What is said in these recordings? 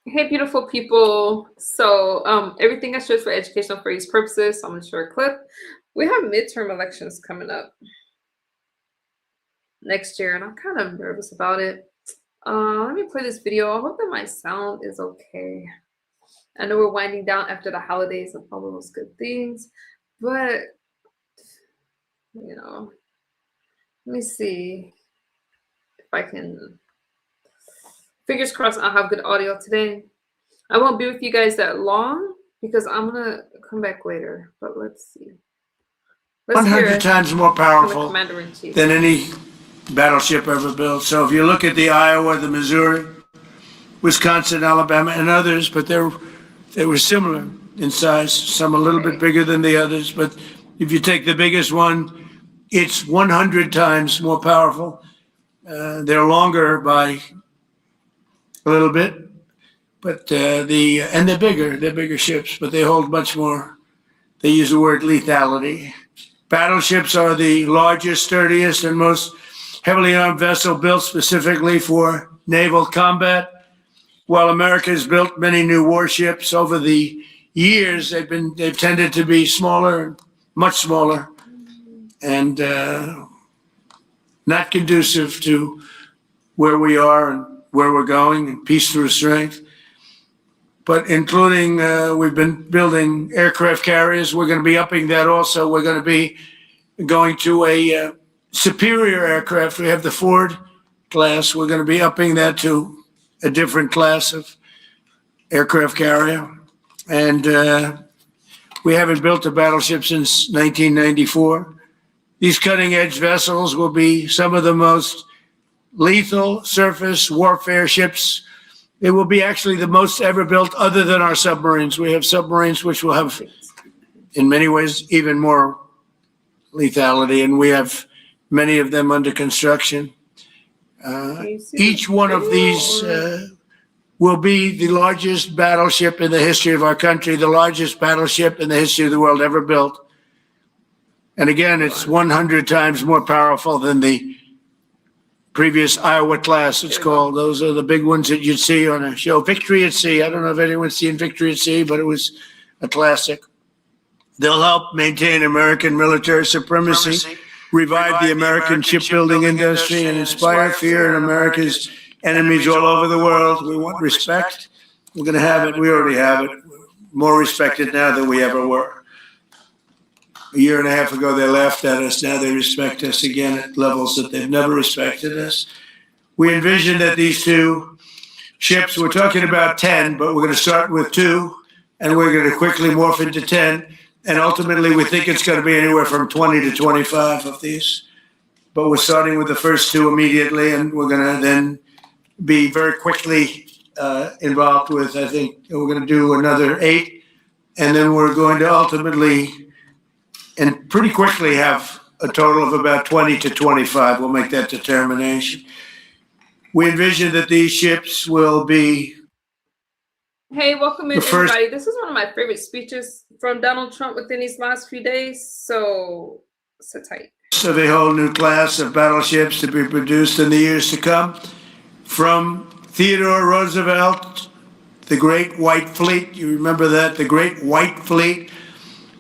Hey, beautiful people. Everything I share is for educational for use purposes. So I'm going to share a clip. We have midterm elections coming up next year, and I'm kind of nervous about it. Let me play this video. I hope that my sound is okay. I know we're winding down after the holidays and all of those good things, but, let me see if I can. Fingers crossed I'll have good audio today. I won't be with you guys that long because I'm going to come back later, but let's see. 100 times more powerful than any battleship ever built. So if you look at the Iowa, the Missouri, Wisconsin, Alabama, and others, but they were similar in size, some a little bit bigger than the others. But if you take the biggest one, it's 100 times more powerful. They're longer by a little bit, but and they're bigger. They're bigger ships, but they hold much more. They use the word lethality. Battleships are the largest, sturdiest, and most heavily armed vessel built specifically for naval combat. While America has built many new warships over the years, they've tended to be smaller, much smaller, and not conducive to where we are and where we're going, and peace through strength. But including, we've been building aircraft carriers. We're going to be upping that also. We're going to be going to a superior aircraft. We have the Ford class. We're going to be upping that to a different class of aircraft carrier. And we haven't built a battleship since 1994. These cutting-edge vessels will be some of the most lethal surface warfare ships. It will be actually the most ever built other than our submarines. We have submarines which will have, in many ways, even more lethality, and we have many of them under construction. Each one of these will be the largest battleship in the history of our country, the largest battleship in the history of the world ever built. And again, it's 100 times more powerful than the previous Iowa class, it's called. Those are the big ones that you'd see on a show. Victory at Sea. I don't know if anyone's seen Victory at Sea, but it was a classic. They'll help maintain American military supremacy, revive the American shipbuilding industry, and inspire fear in America's enemies all over the world. We want respect. We're going to have it. We already have it. More respected now than we ever were. A year and a half ago, they laughed at us. Now they respect us again at levels that they've never respected us. We envision that these two ships, we're talking about 10, but we're going to start with 2, and we're going to quickly morph into 10. And ultimately, we think it's going to be anywhere from 20 to 25 of these. But we're starting with the first 2 immediately, and we're going to then be very quickly involved with, I think, we're going to do another 8. And then we're going to ultimately and pretty quickly have a total of about 20 to 25. We'll make that determination. We envision that these ships will be. Hey, welcome in, everybody. This is one of my favorite speeches from Donald Trump within these last few days. So sit tight. Of a whole new class of battleships to be produced in the years to come. From Theodore Roosevelt, the Great White Fleet. You remember that? The Great White Fleet.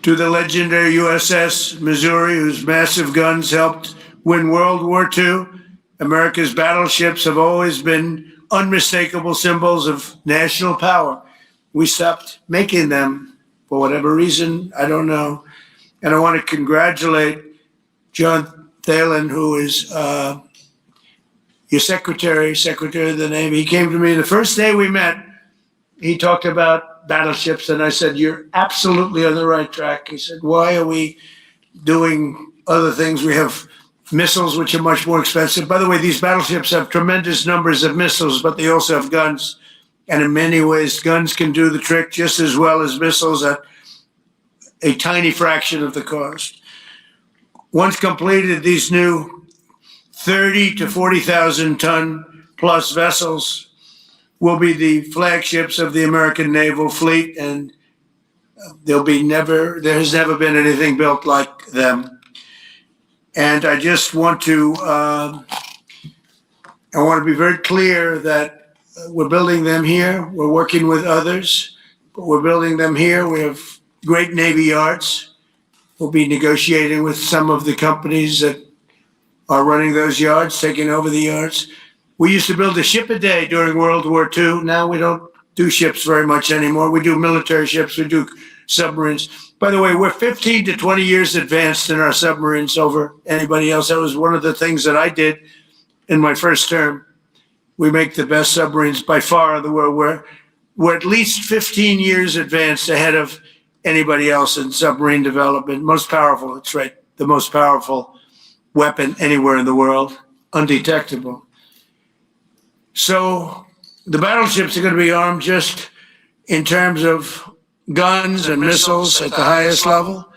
To the legendary USS Missouri, whose massive guns helped win World War II. America's battleships have always been unmistakable symbols of national power. We stopped making them for whatever reason, I don't know. And I want to congratulate John Thalen, who is your secretary of the Navy. He came to me the first day we met. He talked about battleships, and I said, you're absolutely on the right track. He said, why are we doing other things? We have missiles, which are much more expensive. By the way, these battleships have tremendous numbers of missiles, but they also have guns. And in many ways, guns can do the trick just as well as missiles at a tiny fraction of the cost. Once completed, these new 30 to 40,000 ton plus vessels will be the flagships of the American naval fleet, and there has never been anything built like them. And I just want to, be very clear that We're building them here. We're working with others, but we're building them here. We have great Navy yards. We'll be negotiating with some of the companies that are running those yards, taking over the yards. We used to build a ship a day during World War II. Now we don't do ships very much anymore. We do military ships. We do submarines. By the way, we're 15 to 20 years advanced in our submarines over anybody else. That was one of the things that I did in my first term. We make the best submarines by far in the world. We're at least 15 years advanced ahead of anybody else in submarine development. Most powerful, that's right, the most powerful weapon anywhere in the world, undetectable. So the battleships are going to be armed just in terms of guns and missiles at the highest level.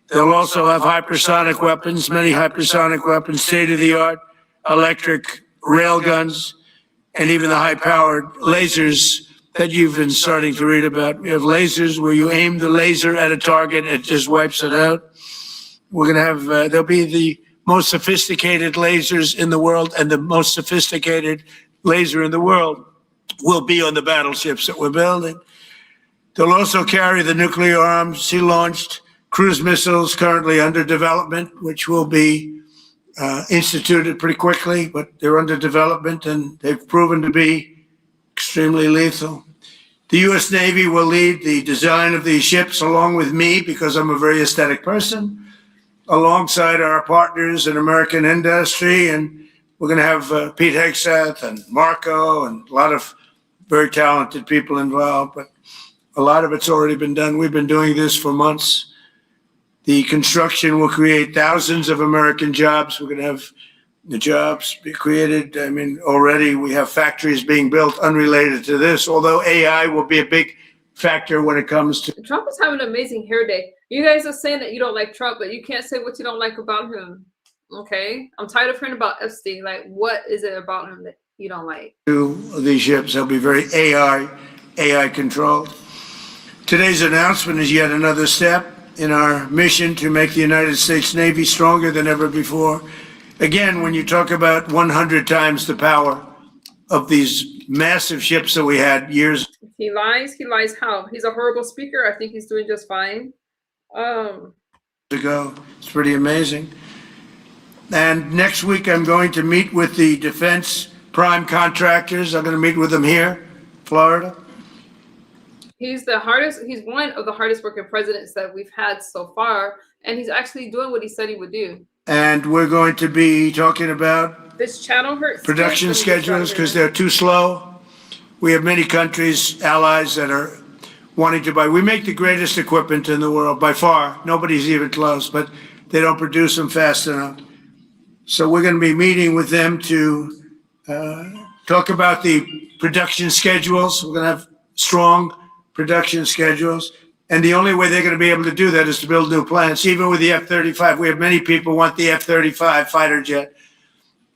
They'll also have hypersonic weapons, many hypersonic weapons, state-of-the-art electric rail guns, and even the high-powered lasers that you've been starting to read about. We have lasers where you aim the laser at a target, it just wipes it out. We're going to have, there'll be the most sophisticated lasers in the world, and the most sophisticated laser in the world will be on the battleships that we're building. They'll also carry the nuclear arms, sea-launched cruise missiles currently under development, which will be instituted pretty quickly, but they're under development and they've proven to be extremely lethal. The U.S. Navy will lead the design of these ships along with me, because I'm a very aesthetic person, alongside our partners in American industry. And we're going to have Pete Hegseth and Marco and a lot of very talented people involved, but a lot of it's already been done. We've been doing this for months. The construction will create thousands of American jobs. We're going to have the jobs be created. I mean, already we have factories being built unrelated to this, although AI will be a big factor when it comes to. Trump is having an amazing hair day. You guys are saying that you don't like Trump, but you can't say what you don't like about him. Okay? I'm tired of hearing about Epstein. Like, what is it about him that you don't like? These ships, they'll be very AI controlled. Today's announcement is yet another step in our mission to make the United States Navy stronger than ever before. Again, when you talk about 100 times the power of these massive ships that we had years. He lies how? He's a horrible speaker. I think he's doing just fine. Ago. It's pretty amazing. And next week, I'm going to meet with the defense prime contractors. I'm going to meet with them here, Florida. He's one of the hardest working presidents that we've had so far, and he's actually doing what he said he would do. And we're going to be talking about this channel hurts production schedules because they're too slow. We have many countries, allies, that are wanting to buy. We make the greatest equipment in the world by far. Nobody's even close, but they don't produce them fast enough. So we're going to be meeting with them to talk about the production schedules. We're going to have strong production schedules. And the only way they're going to be able to do that is to build new plants. Even with the F-35, we have many people want the F-35 fighter jet,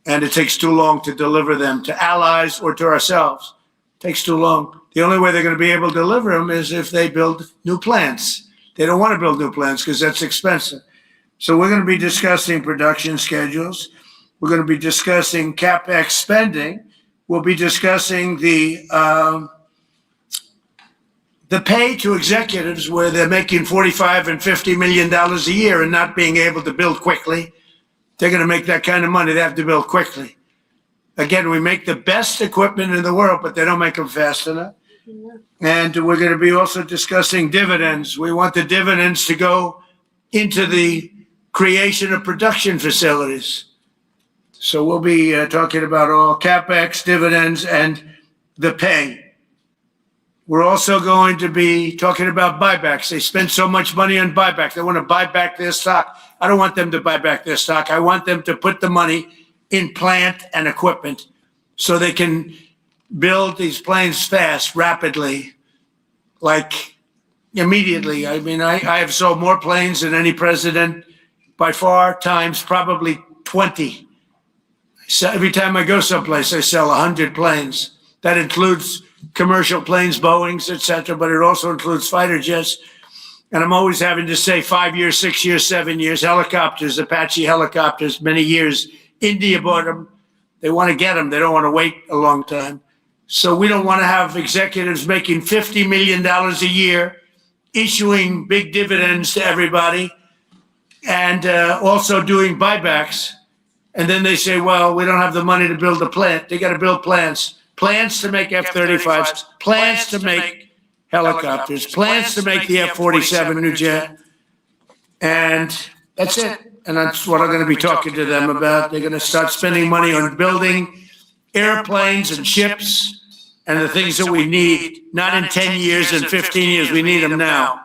and it takes too long to deliver them to allies or to ourselves. It takes too long. The only way they're going to be able to deliver them is if they build new plants. They don't want to build new plants because that's expensive. So we're going to be discussing production schedules. We're going to be discussing CapEx spending. We'll be discussing the pay to executives where they're making $45 and $50 million a year and not being able to build quickly. They're going to make that kind of money. They have to build quickly. Again, we make the best equipment in the world, but they don't make them fast enough. Yeah. And we're going to be also discussing dividends. We want the dividends to go into the creation of production facilities. So we'll be talking about all CapEx, dividends, and the pay. We're also going to be talking about buybacks. They spend so much money on buyback. They want to buy back their stock. I don't want them to buy back their stock. I want them to put the money in plant and equipment so they can build these planes fast, rapidly, like immediately. I mean, I have sold more planes than any president by far, times probably 20. So every time I go someplace, I sell 100 planes. That includes commercial planes, Boeings, etc., but it also includes fighter jets. And I'm always having to say 5 years, 6 years, 7 years, helicopters, Apache helicopters, many years. India bought them. They want to get them. They don't want to wait a long time. So we don't want to have executives making $50 million a year, issuing big dividends to everybody, and also doing buybacks. And then they say, well, we don't have the money to build a plant. They got to build plants to make F-35s, plants to make helicopters, plants to make the F-47 new jet. And that's it. And that's what I'm going to be talking to them about. They're going to start spending money on building airplanes and ships and the things that we need, not in 10 years and 15 years. We need them now.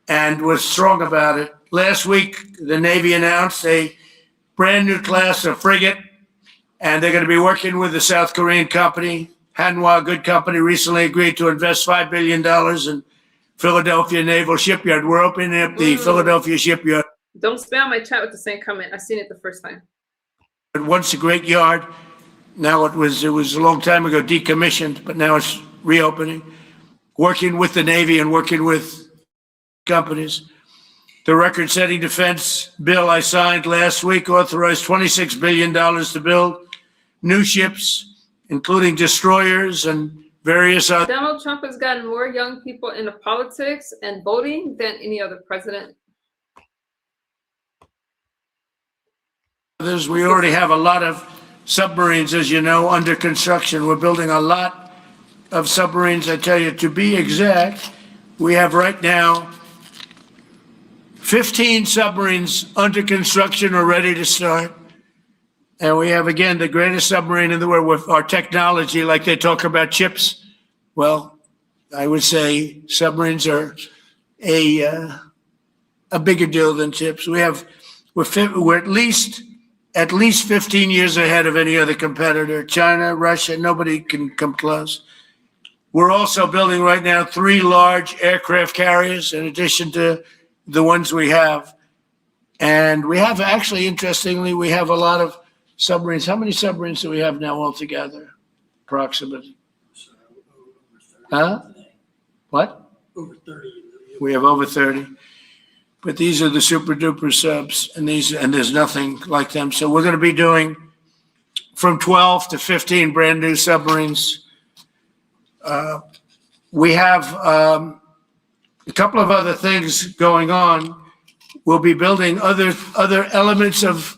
And we're strong about it. Last week, the Navy announced a brand new class of frigate, and they're going to be working with the South Korean company. Hanwha, a good company, recently agreed to invest $5 billion in Philadelphia Naval Shipyard. We're opening up the Philadelphia Shipyard. Don't spam my chat with the same comment. I seen it the first time. Once a great yard. Now it was a long time ago decommissioned, but now it's reopening. Working with the Navy and working with companies. The record-setting defense bill I signed last week authorized $26 billion to build new ships, including destroyers and various other. Donald Trump has gotten more young people into politics and voting than any other president. We already have a lot of submarines, as you know, under construction. We're building a lot of submarines. I tell you, to be exact, we have right now 15 submarines under construction or ready to start. And we have, again, the greatest submarine in the world with our technology, like they talk about chips. Well, I would say submarines are a bigger deal than chips. We're at least 15 years ahead of any other competitor. China, Russia, nobody can come close. We're also building right now 3 large aircraft carriers in addition to the ones we have. And we have actually, interestingly, we have a lot of submarines. How many submarines do we have now altogether, approximately? Huh? What? Over 30. We have over 30. But these are the super duper subs, and there's nothing like them. So we're going to be doing from 12 to 15 brand new submarines. We have a couple of other things going on. We'll be building other elements of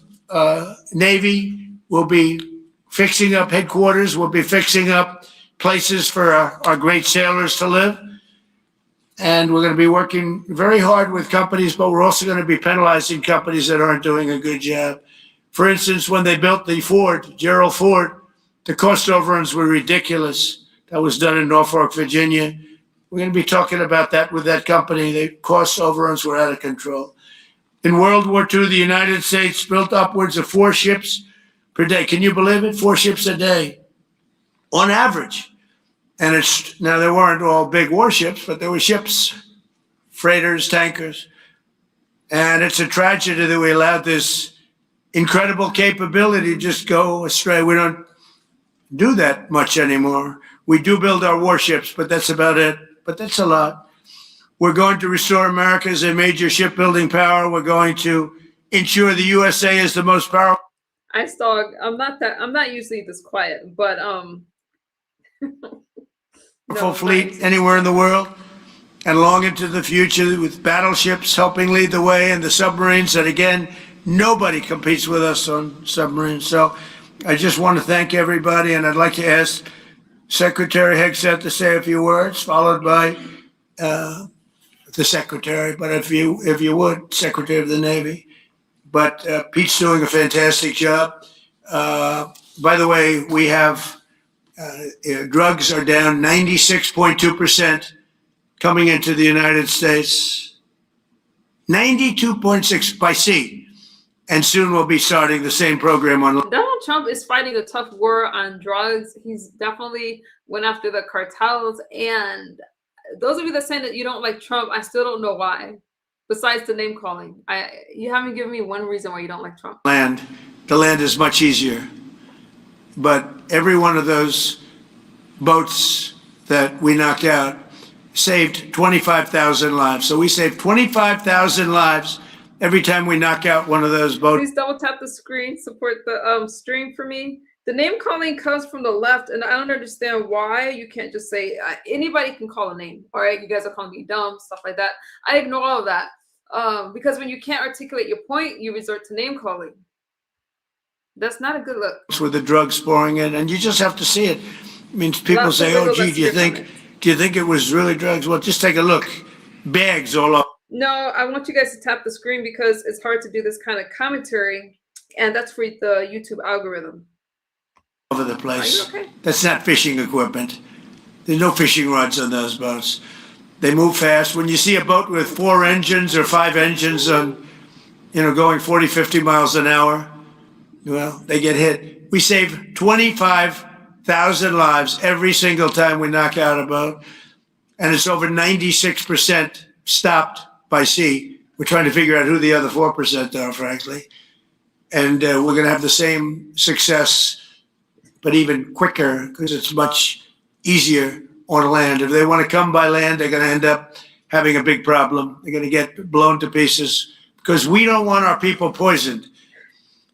Navy. We'll be fixing up headquarters. We'll be fixing up places for our great sailors to live. And we're going to be working very hard with companies, but we're also going to be penalizing companies that aren't doing a good job. For instance, when they built the Ford, Gerald Ford, the cost overruns were ridiculous. That was done in Norfolk, Virginia. We're going to be talking about that with that company. The cost overruns were out of control. In World War II, the United States built upwards of 4 ships per day. Can you believe it? 4 ships a day on average. And now there weren't all big warships, but there were ships, freighters, tankers. And it's a tragedy that we allowed this incredible capability to just go astray. We don't do that much anymore. We do build our warships, but that's about it. But that's a lot. We're going to restore America as a major shipbuilding power. We're going to ensure the USA is the most powerful. I'm not usually this quiet, but fleet anywhere in the world, and long into the future with battleships helping lead the way, and the submarines that, again, nobody competes with us on submarines. So I just want to thank everybody, and I'd like to ask Secretary Hegseth to say a few words, followed by the Secretary, but if you would, Secretary of the Navy. But Pete's doing a fantastic job. By the way, we have drugs are down 96.2% coming into the United States, 92.6 by sea. And soon we'll be starting the same program on. Donald Trump is fighting a tough war on drugs. He's definitely went after the cartels. And those of you that say that you don't like Trump, I still don't know why. Besides the name calling, you haven't given me one reason why you don't like Trump. The land is much easier. But every one of those boats that we knocked out saved 25,000 lives. So we saved 25,000 lives every time we knock out one of those boats. Please double tap the screen, support the stream for me. The name calling comes from the left, and I don't understand why you can't just say anybody can call a name. All right, you guys are calling me dumb, stuff like that. I ignore all of that because when you can't articulate your point, you resort to name calling. That's not a good look. With the drugs pouring in, and you just have to see it. I mean, people say, "Oh, gee, do you think it was really drugs?" Well, just take a look. Bags all over. No, I want you guys to tap the screen because it's hard to do this kind of commentary, and that's for the YouTube algorithm. Over the place. Are you okay? That's not fishing equipment. There's no fishing rods on those boats. They move fast. When you see a boat with 4 engines or 5 engines on, going 40, 50 miles an hour, well, they get hit. We save 25,000 lives every single time we knock out a boat. And it's over 96% stopped by sea. We're trying to figure out who the other 4% are, frankly. And we're going to have the same success, but even quicker because it's much easier on land. If they want to come by land, they're going to end up having a big problem. They're going to get blown to pieces because we don't want our people poisoned.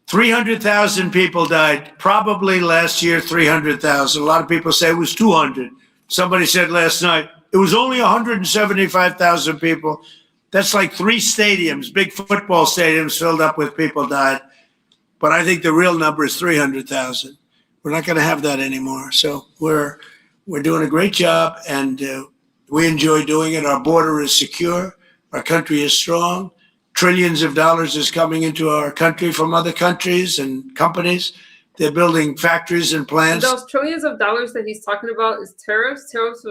300,000 people died. Probably last year, 300,000. A lot of people say it was 200. Somebody said last night, it was only 175,000 people. That's like 3 stadiums, big football stadiums filled up with people died. But I think the real number is 300,000. We're not going to have that anymore. So we're doing a great job, and we enjoy doing it. Our border is secure. Our country is strong. Trillions of dollars is coming into our country from other countries and companies. They're building factories and plants. Those trillions of dollars that he's talking about is tariffs. Tariffs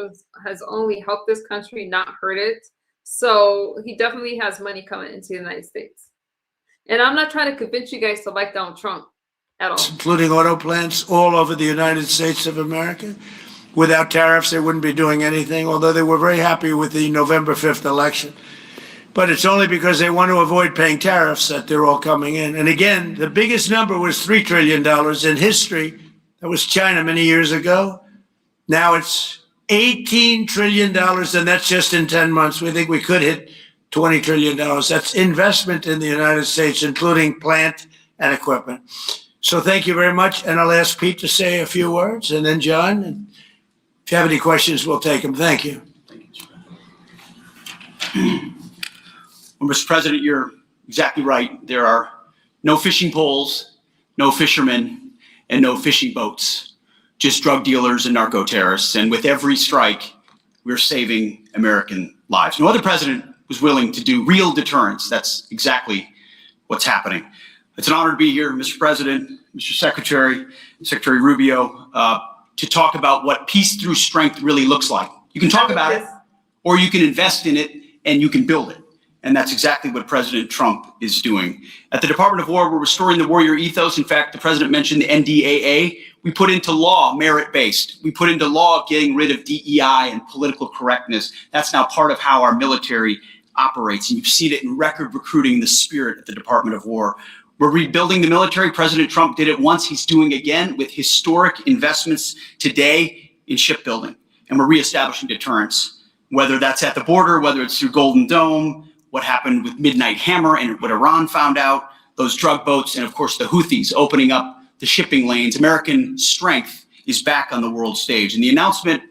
has only helped this country, not hurt it. So he definitely has money coming into the United States. And I'm not trying to convince you guys to like Donald Trump at all. Including auto plants all over the United States of America. Without tariffs, they wouldn't be doing anything, although they were very happy with the November 5th election. But it's only because they want to avoid paying tariffs that they're all coming in. And again, the biggest number was $3 trillion in history. That was China many years ago. Now it's $18 trillion, and that's just in 10 months. We think we could hit $20 trillion. That's investment in the United States, including plant and equipment. So thank you very much. And I'll ask Pete to say a few words, and then John. And if you have any questions, we'll take them. Thank you. Well, Mr. President, you're exactly right. There are no fishing poles, no fishermen, and no fishing boats, just drug dealers and narco terrorists. And with every strike, we're saving American lives. No other president was willing to do real deterrence. That's exactly what's happening. It's an honor to be here, Mr. President, Mr. Secretary, Secretary Rubio, to talk about what peace through strength really looks like. You can talk about it, or you can invest in it, and you can build it. And that's exactly what President Trump is doing. At the Department of War, we're restoring the warrior ethos. In fact, the president mentioned the NDAA. We put into law merit-based. We put into law getting rid of DEI and political correctness. That's now part of how our military operates. And you've seen it in record recruiting, the spirit at the Department of War. We're rebuilding the military. President Trump did it once. He's doing again with historic investments today in shipbuilding. And we're reestablishing deterrence, whether that's at the border, whether it's through Golden Dome, what happened with Midnight Hammer and what Iran found out, those drug boats, and of course the Houthis opening up the shipping lanes. American strength is back on the world stage. And the announcement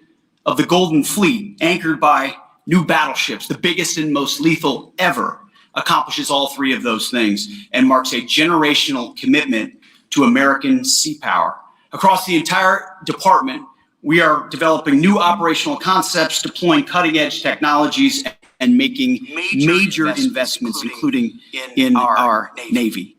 of the Golden Fleet, anchored by new battleships, the biggest and most lethal ever, accomplishes all 3 of those things and marks a generational commitment to American sea power. Across the entire department, we are developing new operational concepts, deploying cutting-edge technologies, and making major investments, including in our Navy.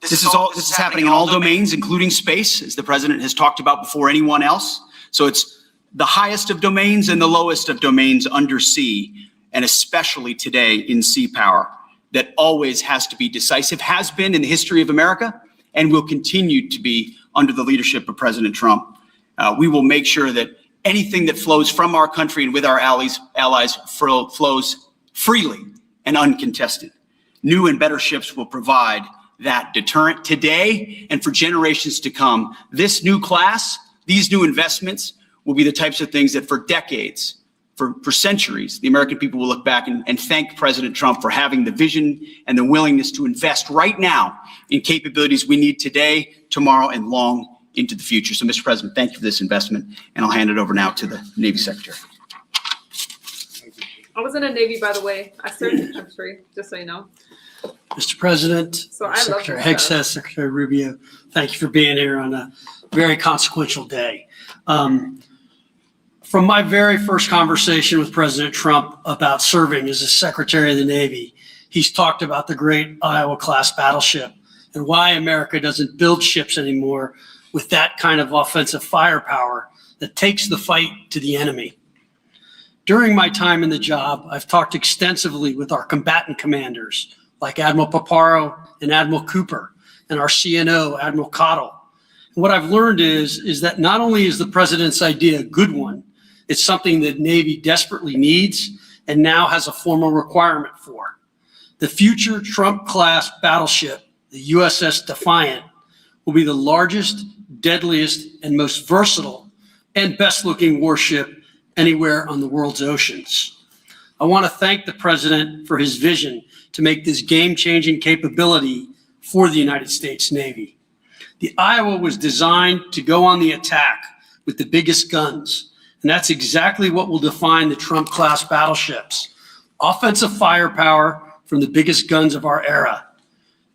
This is happening in all domains, including space, as the president has talked about before anyone else. So it's the highest of domains and the lowest of domains under sea, and especially today in sea power, that always has to be decisive, has been in the history of America, and will continue to be under the leadership of President Trump. We will make sure that anything that flows from our country and with our allies flows freely and uncontested. New and better ships will provide that deterrent today and for generations to come. This new class, these new investments will be the types of things that for decades, for centuries, the American people will look back and thank President Trump for having the vision and the willingness to invest right now in capabilities we need today, tomorrow, and long into the future. So, Mr. President, thank you for this investment, and I'll hand it over now to the Navy Secretary. I was in the Navy, by the way. I served the country, just so you know. Mr. President, So I love Secretary this stuff. Hegseth, Secretary Rubio, thank you for being here on a very consequential day. From my very first conversation with President Trump about serving as a Secretary of the Navy, he's talked about the great Iowa-class battleship and why America doesn't build ships anymore with that kind of offensive firepower that takes the fight to the enemy. During my time in the job, I've talked extensively with our combatant commanders, like Admiral Paparo and Admiral Cooper, and our CNO, Admiral Cottle. And what I've learned is that not only is the president's idea a good one, it's something that Navy desperately needs and now has a formal requirement for. The future Trump-class battleship, the USS Defiant, will be the largest, deadliest, and most versatile and best-looking warship anywhere on the world's oceans. I want to thank the president for his vision to make this game-changing capability for the United States Navy. The Iowa was designed to go on the attack with the biggest guns, and that's exactly what will define the Trump-class battleships. Offensive firepower from the biggest guns of our era.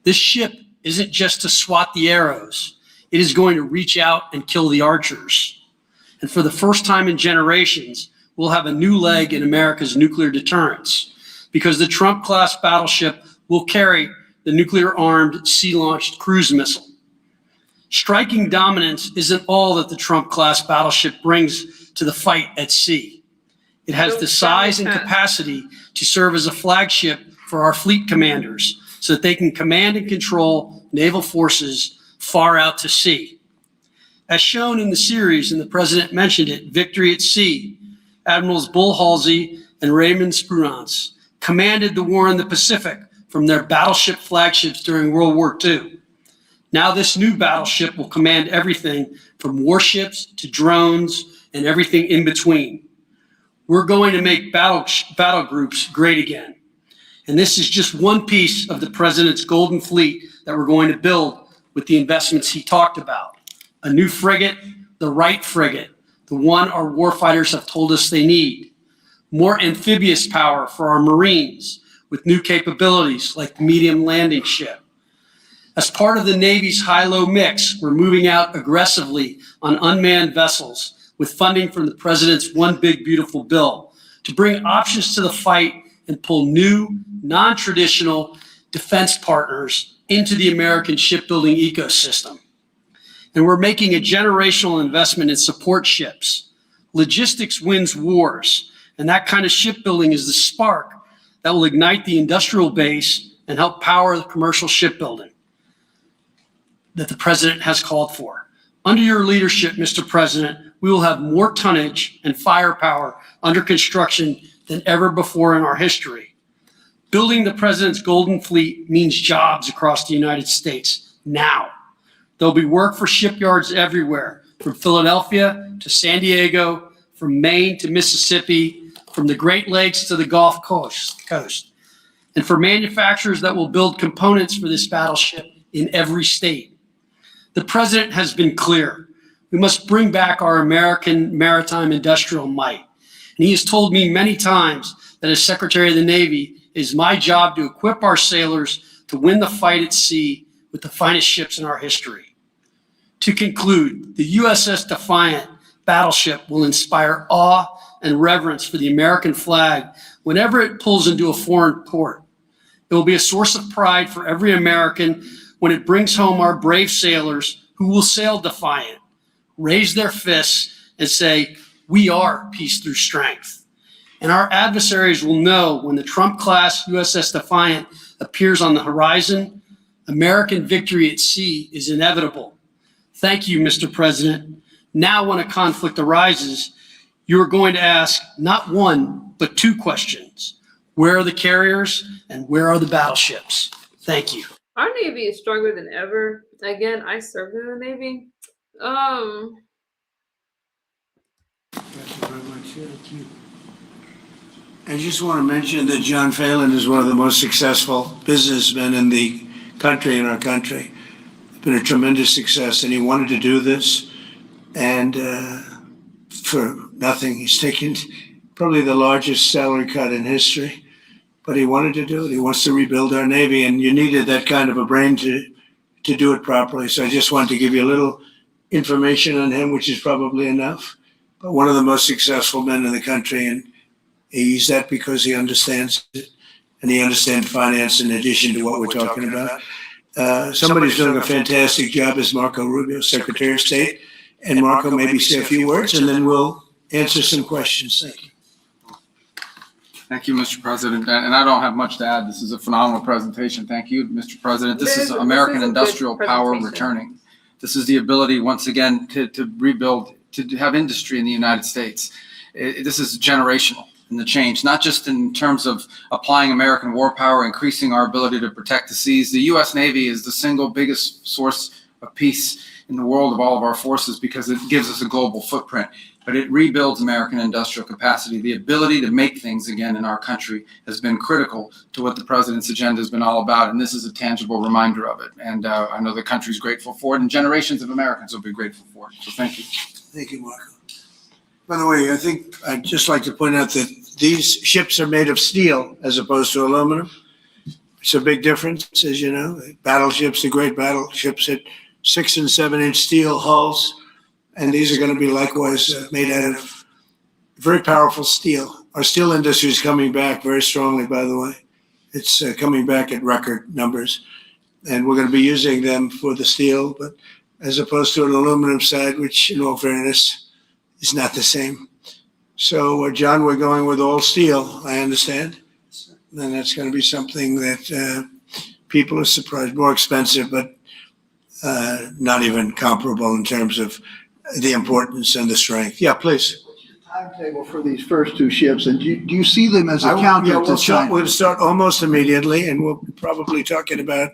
This ship isn't just to swat the arrows. It is going to reach out and kill the archers. And for the first time in generations, we'll have a new leg in America's nuclear deterrence, because the Trump-class battleship will carry the nuclear-armed sea-launched cruise missile. Striking dominance isn't all that the Trump-class battleship brings to the fight at sea. It has the size and capacity to serve as a flagship for our fleet commanders so that they can command and control naval forces far out to sea. As shown in the series, and the president mentioned it, Victory at Sea, Admirals Bull Halsey and Raymond Spruance commanded the war in the Pacific from their battleship flagships during World War II. Now this new battleship will command everything from warships to drones and everything in between. We're going to make battle groups great again. And this is just one piece of the president's golden fleet that we're going to build with the investments he talked about. A new frigate, the right frigate, the one our warfighters have told us they need. More amphibious power for our Marines with new capabilities like the medium landing ship. As part of the Navy's high-low mix, we're moving out aggressively on unmanned vessels with funding from the president's One Big Beautiful Bill to bring options to the fight and pull new, non-traditional defense partners into the American shipbuilding ecosystem. And we're making a generational investment in support ships. Logistics wins wars, and that kind of shipbuilding is the spark that will ignite the industrial base and help power the commercial shipbuilding that the president has called for. Under your leadership, Mr. President, we will have more tonnage and firepower under construction than ever before in our history. Building the president's Golden Fleet means jobs across the United States now. There'll be work for shipyards everywhere, from Philadelphia to San Diego, from Maine to Mississippi, from the Great Lakes to the Gulf Coast, and for manufacturers that will build components for this battleship in every state. The president has been clear. We must bring back our American maritime industrial might. And he has told me many times that as Secretary of the Navy, it is my job to equip our sailors to win the fight at sea with the finest ships in our history. To conclude, the USS Defiant battleship will inspire awe and reverence for the American flag whenever it pulls into a foreign port. It will be a source of pride for every American when it brings home our brave sailors who will sail defiant, raise their fists, and say, "We are peace through strength." And our adversaries will know when the Trump-class USS Defiant appears on the horizon, American victory at sea is inevitable. Thank you, Mr. President. Now, when a conflict arises, you are going to ask not one, but two questions. Where are the carriers and where are the battleships? Thank you. Our Navy is stronger than ever. Again, I served in the Navy. Thank you very much. Thank you. I just want to mention that John Phelan is one of the most successful businessmen in the country, in our country. The been a tremendous success, and he wanted to do this. And for nothing, he's taken probably the largest salary cut in history. But he wanted to do it. He wants to rebuild our Navy, and you needed that kind of a brain to do it properly. So I just wanted to give you a little information on him, which is probably enough. But one of the most successful men in the country, and he's that because he understands it, and he understands finance in addition to what we're talking about. Somebody's doing a fantastic job is Marco Rubio, Secretary of State. And Marco, maybe say a few words, and then we'll answer some questions. Thank you. Thank you, Mr. President. And I don't have much to add. This is a phenomenal presentation. Thank you, Mr. President. This is American industrial power returning. This is the ability, once again, to rebuild, to have industry in the United States. This is generational in the change, not just in terms of applying American war power, increasing our ability to protect the seas. The U.S. Navy is the single biggest source of peace in the world of all of our forces because it gives us a global footprint, but it rebuilds American industrial capacity. The ability to make things again in our country has been critical to what the president's agenda has been all about, and this is a tangible reminder of it. And I know the country's grateful for it, and generations of Americans will be grateful for it. So thank you. Thank you, Marco. By the way, I think I'd just like to point out that these ships are made of steel as opposed to aluminum. It's a big difference, as you know. Battleships, the great battleships, had 6 and 7 inch steel hulls, and these are going to be likewise made out of very powerful steel. Our steel industry is coming back very strongly, by the way. It's coming back at record numbers, and we're going to be using them for the steel, but as opposed to an aluminum side, which in all fairness is not the same. So, John, we're going with all steel, I understand. And that's going to be something that people are surprised, more expensive, but not even comparable in terms of the importance and the strength. Yeah, please. What's your timetable for these first 2 ships, and do you see them as a counter to China? We'll start almost immediately, and we'll probably talking about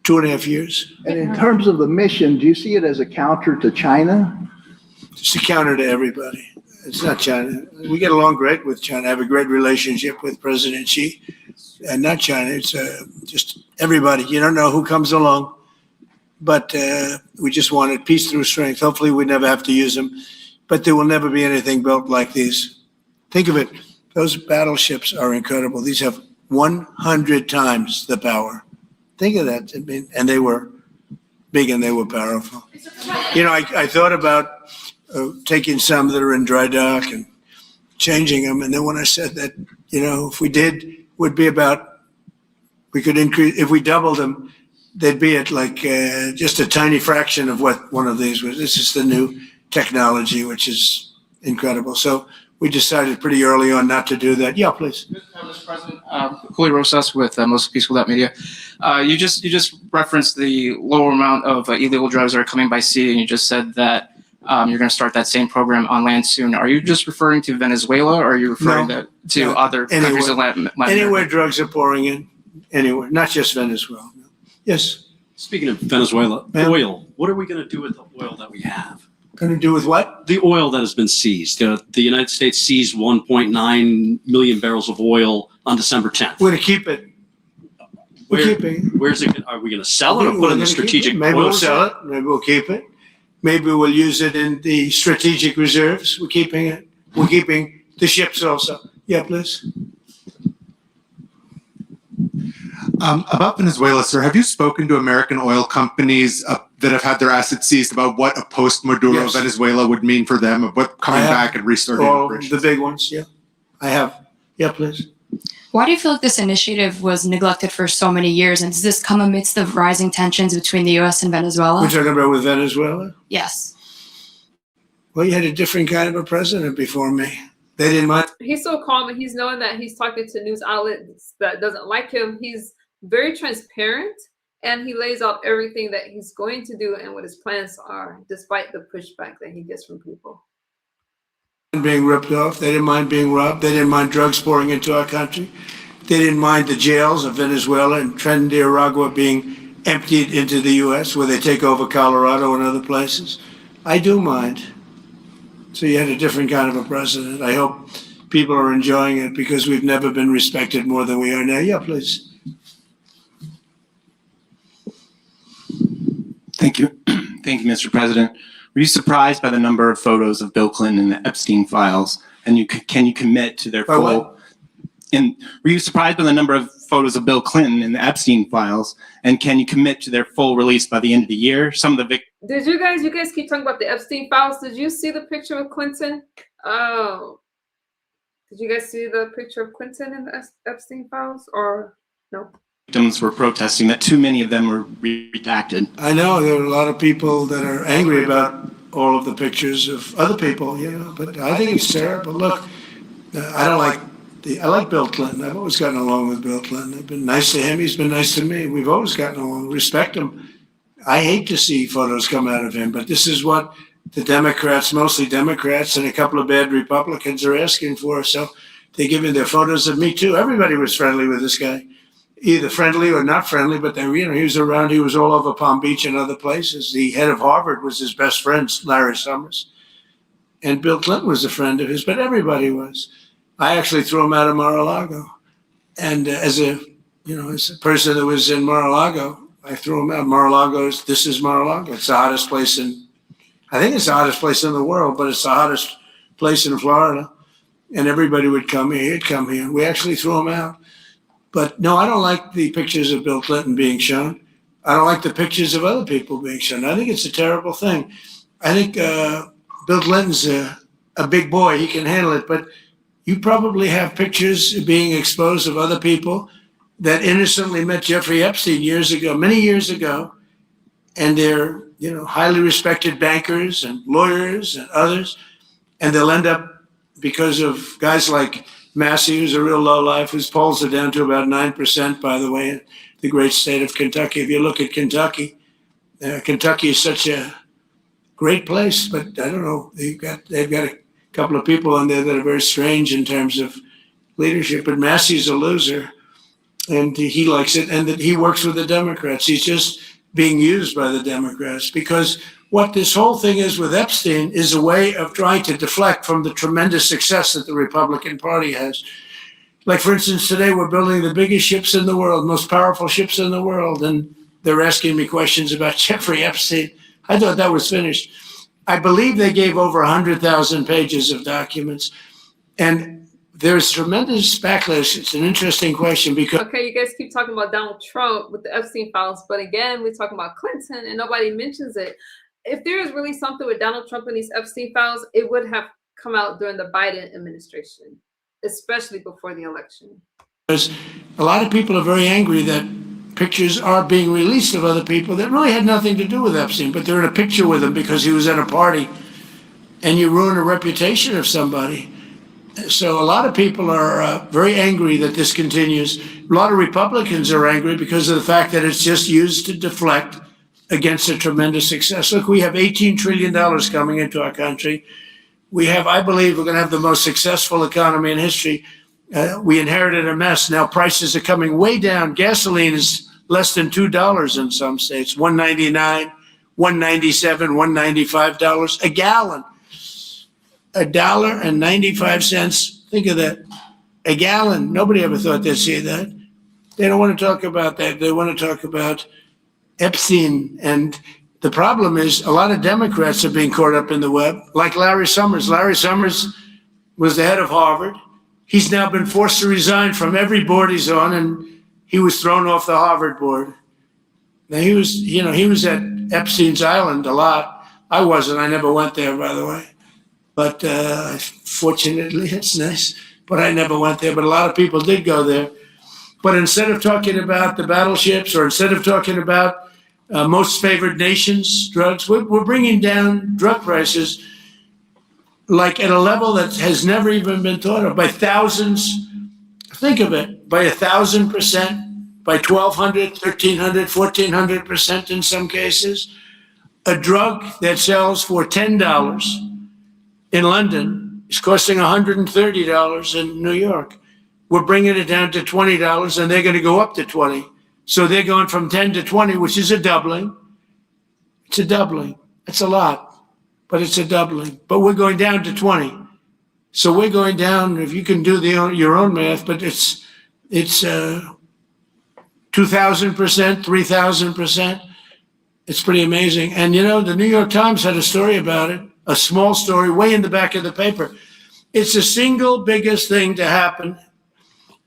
2.5 years. And in terms of the mission, do you see it as a counter to China? It's a counter to everybody. It's not China. We get along great with China. I have a great relationship with President Xi, and not China. It's just everybody. You don't know who comes along. But we just wanted peace through strength. Hopefully we never have to use them, but there will never be anything built like these. Think of it. Those battleships are incredible. These have 100 times the power. Think of that. I mean, and they were big and they were powerful. You know, I thought about taking some that are in dry dock and changing them. And then when I said that, you know, if we did, would be about, we could increase, if we doubled them, they'd be at like just a tiny fraction of what one of these was. This is the new technology, which is incredible. So we decided pretty early on not to do that. Yeah, please. Mr. President, Julio Rosas with Most Peaceful Media. You just referenced the lower amount of illegal drugs that are coming by sea, and you just said that you're going to start that same program on land soon. Are you just referring to Venezuela, or are you referring to other countries in Latin America? Anywhere drugs are pouring in, anywhere, not just Venezuela. No. Yes. Speaking of Venezuela, oil, what are we going to do with the oil that we have? Going to do with what? The oil that has been seized. The United States seized 1.9 million barrels of oil on December 10th. We're going to keep it. We're keeping it. Where's it? Are we going to sell it or put it in the strategic oil? Maybe we'll sell it. Maybe we'll keep it. Maybe we'll use it in the strategic reserves. We're keeping it. We're keeping the ships also. Yeah, please. About Venezuela, sir, have you spoken to American oil companies that have had their assets seized about what a post-Maduro Venezuela would mean for them, of what coming back and restarting operations? The big ones, yeah. I have. Yeah, please. Why do you feel like this initiative was neglected for so many years? And does this come amidst the rising tensions between the U.S. and Venezuela? We're talking about with Venezuela? Yes. Well, you had a different kind of a president before me. They didn't mind. He's so calm, and he's knowing that he's talking to news outlets that doesn't like him. He's very transparent, and he lays out everything that he's going to do and what his plans are, despite the pushback that he gets from people. Being ripped off. They didn't mind being robbed. They didn't mind drugs pouring into our country. They didn't mind the jails of Venezuela and Trinidad and Tobago being emptied into the U.S., where they take over Colorado and other places. I do mind. So you had a different kind of a president. I hope people are enjoying it because we've never been respected more than we are now. Yeah, please. Thank you. Thank you, Mr. President. Were you surprised by the number of photos of Bill Clinton in the Epstein files? And can you commit to their By full? what? And were you surprised by the number of photos of Bill Clinton in the Epstein files? And can you commit to their full release by the end of the year? Some of the Did you guys keep talking about the Epstein files? Did you see the picture of Clinton? Oh, did you guys see the picture of Clinton in the Epstein files or no? victims were protesting that too many of them were redacted. I know there are a lot of people that are angry about all of the pictures of other people, but I think it's terrible. Look, I like Bill Clinton. I've always gotten along with Bill Clinton. I've been nice to him. He's been nice to me. We've always gotten along. Respect him. I hate to see photos come out of him, but this is what the Democrats, mostly Democrats, and a couple of bad Republicans are asking for. So they give me their photos of me too. Everybody was friendly with this guy, either friendly or not friendly, but he was around. He was all over Palm Beach and other places. The head of Harvard was his best friend, Larry Summers. And Bill Clinton was a friend of his, but everybody was. I actually threw him out of Mar-a-Lago. And as a person that was in Mar-a-Lago, I threw him out. This is Mar-a-Lago. It's the hottest place I think it's the hottest place in the world, but it's the hottest place in Florida. And everybody would come here. He'd come here. We actually threw him out. But no, I don't like the pictures of Bill Clinton being shown. I don't like the pictures of other people being shown. I think it's a terrible thing. I think Bill Clinton's a big boy. He can handle it. But you probably have pictures being exposed of other people that innocently met Jeffrey Epstein many years ago. And they're, highly respected bankers and lawyers and others. And they'll end up, because of guys like Massey, who's a real lowlife, whose polls are down to about 9%, by the way, in the great state of Kentucky. If you look at Kentucky, Kentucky is such a great place, but I don't know, they've got a couple of people in there that are very strange in terms of leadership, but Massey's a loser, and he likes it, and that he works with the Democrats. He's just being used by the Democrats, because what this whole thing is with Epstein is a way of trying to deflect from the tremendous success that the Republican Party has. Like, for instance, today we're building the biggest ships in the world, most powerful ships in the world, and they're asking me questions about Jeffrey Epstein. I thought that was finished. I believe they gave over 100,000 pages of documents, and there's tremendous backlash. It's an interesting question because... Okay, you guys keep talking about Donald Trump with the Epstein files, but again, we're talking about Clinton and nobody mentions it. If there is really something with Donald Trump and these Epstein files, it would have come out during the Biden administration, especially before the election. Because a lot of people are very angry that pictures are being released of other people that really had nothing to do with Epstein, but they're in a picture with him because he was at a party, and you ruin a reputation of somebody. So a lot of people are very angry that this continues. A lot of Republicans are angry because of the fact that it's just used to deflect against a tremendous success. Look, we have $18 trillion coming into our country. We have, I believe, we're going to have the most successful economy in history. We inherited a mess. Now prices are coming way down. Gasoline is less than $2 in some states, $1.99, $1.97, $1.95 a gallon. $1.95. Think of that. A gallon. Nobody ever thought they'd see that. They don't want to talk about that. They want to talk about Epstein. And the problem is a lot of Democrats are being caught up in the web, like Larry Summers. Larry Summers was the head of Harvard. He's now been forced to resign from every board he's on, and he was thrown off the Harvard board. Now he was at Epstein's Island a lot. I wasn't. I never went there, by the way. But fortunately, it's nice. But I never went there. But a lot of people did go there. But instead of talking about the battleships, or instead of talking about most favored nations drugs, we're bringing down drug prices like at a level that has never even been thought of, by thousands. Think of it, by 1,000%, by 1,200, 1,300, 1,400% in some cases. A drug that sells for $10 in London is costing $130 in New York. We're bringing it down to $20, and they're going to go up to 20. So they're going from 10 to 20, which is a doubling. It's a doubling. It's a lot, but it's a doubling. But we're going down to 20. So we're going down, if you can do your own math, but it's 2,000%, 3,000%. It's pretty amazing. And you know, the New York Times had a story about it, a small story way in the back of the paper. It's the single biggest thing to happen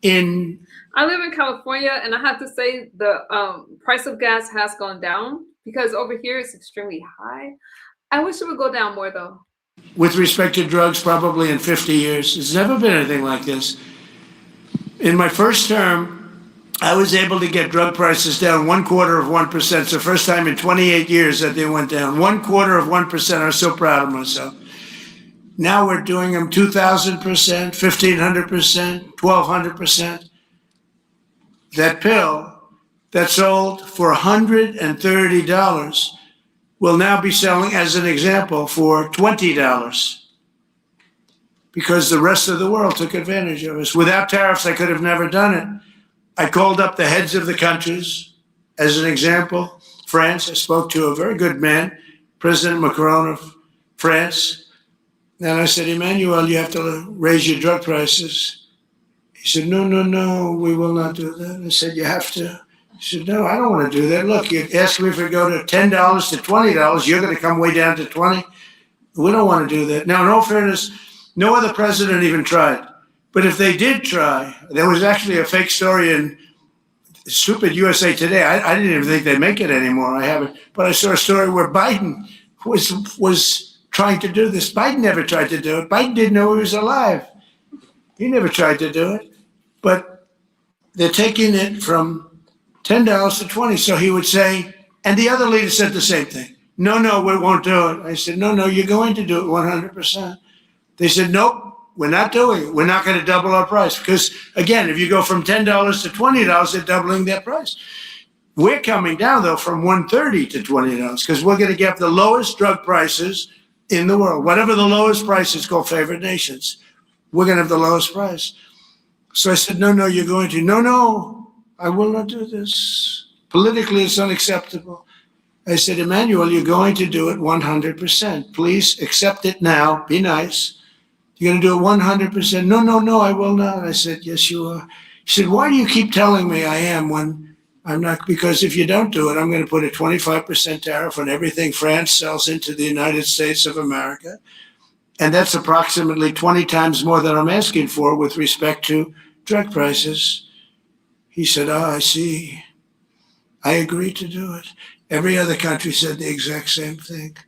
in. I live in California, and I have to say the price of gas has gone down because over here it's extremely high. I wish it would go down more though. With respect to drugs, probably in 50 years. There's never been anything like this. In my first term, I was able to get drug prices down 1/4%. It's the first time in 28 years that they went down. 1/4%. I'm so proud of myself. Now we're doing them 2,000%, 1,500%, 1,200%. That pill that sold for $130 will now be selling, as an example, for $20 because the rest of the world took advantage of us. Without tariffs, I could have never done it. I called up the heads of the countries, as an example. France, I spoke to a very good man, President Macron of France. And I said, Emmanuel, you have to raise your drug prices. He said, no, we will not do that. I said, you have to. He said, no, I don't want to do that. Look, you asked me if we go to $10 to $20. You're going to come way down to 20. We don't want to do that. Now, in all fairness, no other president even tried. But if they did try, there was actually a fake story in stupid USA Today. I didn't even think they'd make it anymore. I haven't. But I saw a story where Biden was trying to do this. Biden never tried to do it. Biden didn't know he was alive. He never tried to do it. But they're taking it from $10 to 20. So he would say, and the other leader said the same thing. No, we won't do it. I said, no, you're going to do it 100%. They said, nope. We're not doing it. We're not going to double our price because, again, if you go from $10 to $20, they're doubling their price. We're coming down, though, from $130 to $20 because we're going to get the lowest drug prices in the world. Whatever the lowest price is called favored nations, we're going to have the lowest price. So I said, no, you're going to. No, I will not do this. Politically, it's unacceptable. I said, Emmanuel, you're going to do it 100%. Please accept it now. Be nice. You're going to do it 100%. No, I will not. I said, yes, you are. He said, why do you keep telling me I am when I'm not? Because if you don't do it, I'm going to put a 25% tariff on everything France sells into the United States of America. And that's approximately 20 times more than I'm asking for with respect to drug prices. He said, I see. I agree to do it. Every other country said the exact same thing.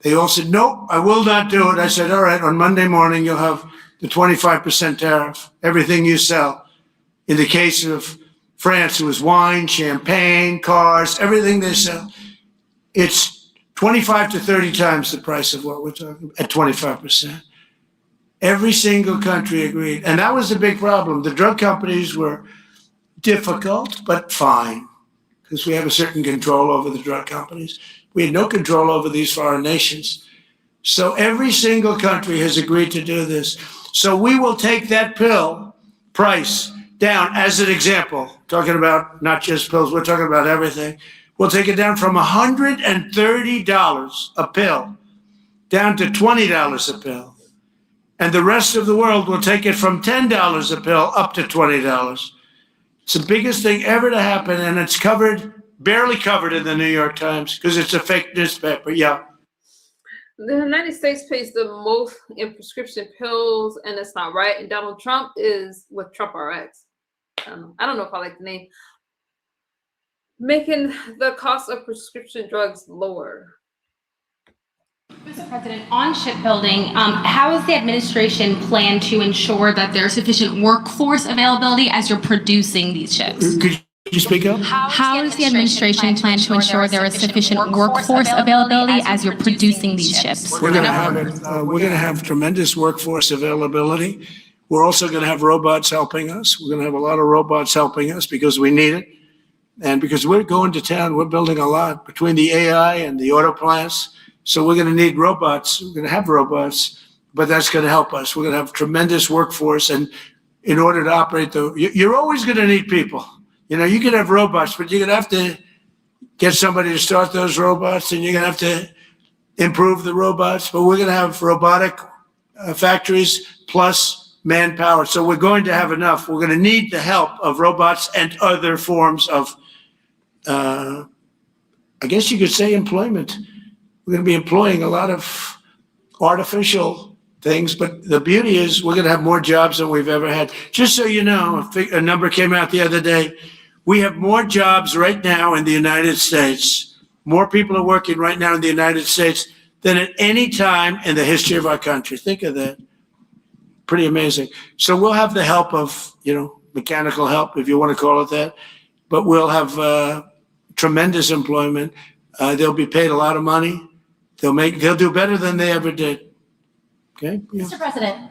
They all said, no, I will not do it. I said, all right, on Monday morning, you'll have the 25% tariff, everything you sell. In the case of France, it was wine, champagne, cars, everything they sell. It's 25 to 30 times the price of what we're talking about, at 25%. Every single country agreed. And that was the big problem. The drug companies were difficult, but fine, because we have a certain control over the drug companies. We had no control over these foreign nations. So every single country has agreed to do this. So we will take that pill price down as an example, talking about not just pills, we're talking about everything. We'll take it down from $130 a pill down to $20 a pill. And the rest of the world will take it from $10 a pill up to $20. It's the biggest thing ever to happen, and it's barely covered in the New York Times because it's a fake newspaper. Yeah. The United States pays the most in prescription pills, and it's not right. And Donald Trump is with Trump RX. I don't know if I like the name. Making the cost of prescription drugs lower. Mr. President, on shipbuilding, how is the administration plan to ensure that there's sufficient workforce availability as you're producing these ships? Could you speak up? How does the administration plan to ensure there is sufficient workforce availability as you're producing these ships? We're going to have it. We're going to have tremendous workforce availability. We're also going to have robots helping us. We're going to have a lot of robots helping us because we need it. And because we're going to town, we're building a lot between the AI and the auto plants. So we're going to need robots. We're going to have robots, but that's going to help us. We're going to have tremendous workforce. And in order to operate you're always going to need people. You know, you can have robots, but you're going to have to get somebody to start those robots, and you're going to have to improve the robots. But we're going to have robotic factories plus manpower. So we're going to have enough. We're going to need the help of robots and other forms of I guess you could say, employment. We're going to be employing a lot of artificial things, but the beauty is we're going to have more jobs than we've ever had. Just so you know, a number came out the other day. We have more jobs right now in the United States. More people are working right now in the United States than at any time in the history of our country. Think of that. Pretty amazing. So we'll have the help of, mechanical help, if you want to call it that, but we'll have tremendous employment. They'll be paid a lot of money. They'll do better than they ever did. Okay? Yeah. Mr. President,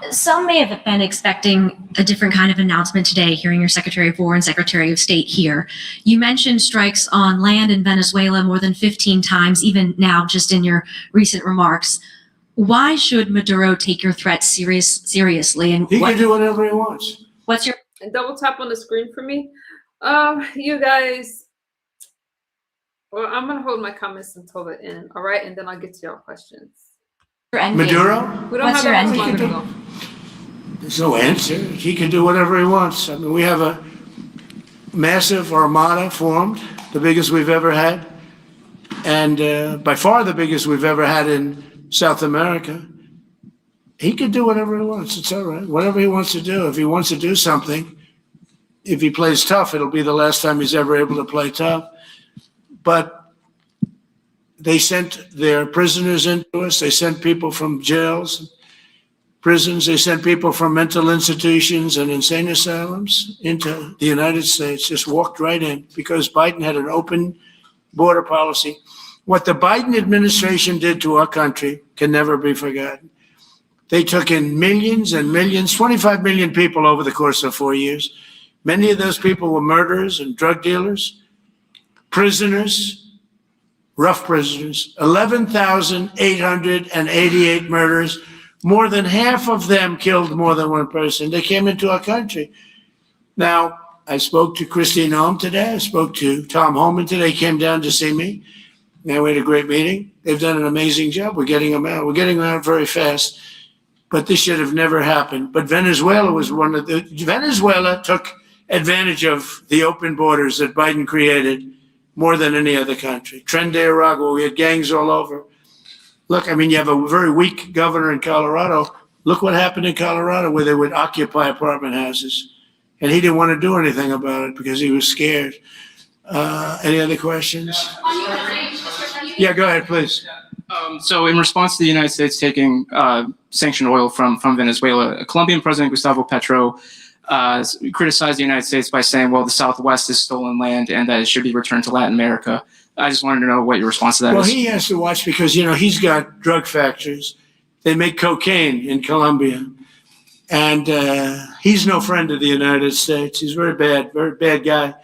some may have been expecting a different kind of announcement today, hearing your Secretary of War and Secretary of State here. You mentioned strikes on land in Venezuela more than 15 times, even now, just in your recent remarks. Why should Maduro take your threats seriously? And He can do whatever he wants. what's your And double tap on the screen for me. You guys, well, I'm going to hold my comments until the end, all right? And then I'll get to your questions. end game? Maduro? We don't What's have your that end much game? longer to go. There's no answer. He can do whatever he wants. I mean, we have a massive armada formed, the biggest we've ever had, and by far the biggest we've ever had in South America. He can do whatever he wants. It's all right. Whatever he wants to do. If he wants to do something, if he plays tough, it'll be the last time he's ever able to play tough. But they sent their prisoners into us. They sent people from jails, prisons. They sent people from mental institutions and insane asylums into the United States, just walked right in because Biden had an open border policy. What the Biden administration did to our country can never be forgotten. They took in millions and millions, 25 million people over the course of 4 years. Many of those people were murderers and drug dealers, prisoners, rough prisoners, 11,888 murders. More than half of them killed more than one person. They came into our country. Now, I spoke to Christine Holm today. I spoke to Tom Homan today. He came down to see me. Now, we had a great meeting. They've done an amazing job. We're getting them out. We're getting them out very fast. But this should have never happened. But Venezuela was Venezuela took advantage of the open borders that Biden created more than any other country. Tren de Aragua, we had gangs all over. Look, I mean, you have a very weak governor in Colorado. Look what happened in Colorado where they would occupy apartment houses. And he didn't want to do anything about it because he was scared. Any other questions? Yeah, go ahead, please. So in response to the United States taking sanctioned oil from Venezuela, Colombian President Gustavo Petro criticized the United States by saying, well, the Southwest is stolen land and that it should be returned to Latin America. I just wanted to know what your response to that is. Well, he has to watch because, he's got drug factories. They make cocaine in Colombia. And he's no friend of the United States. He's very bad guy.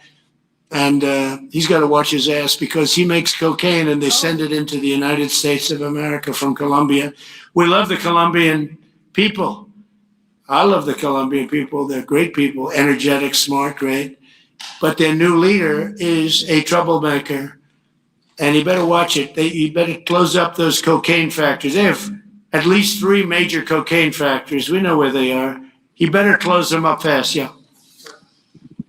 And he's got to watch his ass because he makes cocaine and they send it into the United States of America from Colombia. We love the Colombian people. I love the Colombian people. They're great people, energetic, smart, great. But their new leader is a troublemaker. And you better watch it. You better close up those cocaine factories. They have at least 3 major cocaine factories. We know where they are. You better close them up fast, yeah.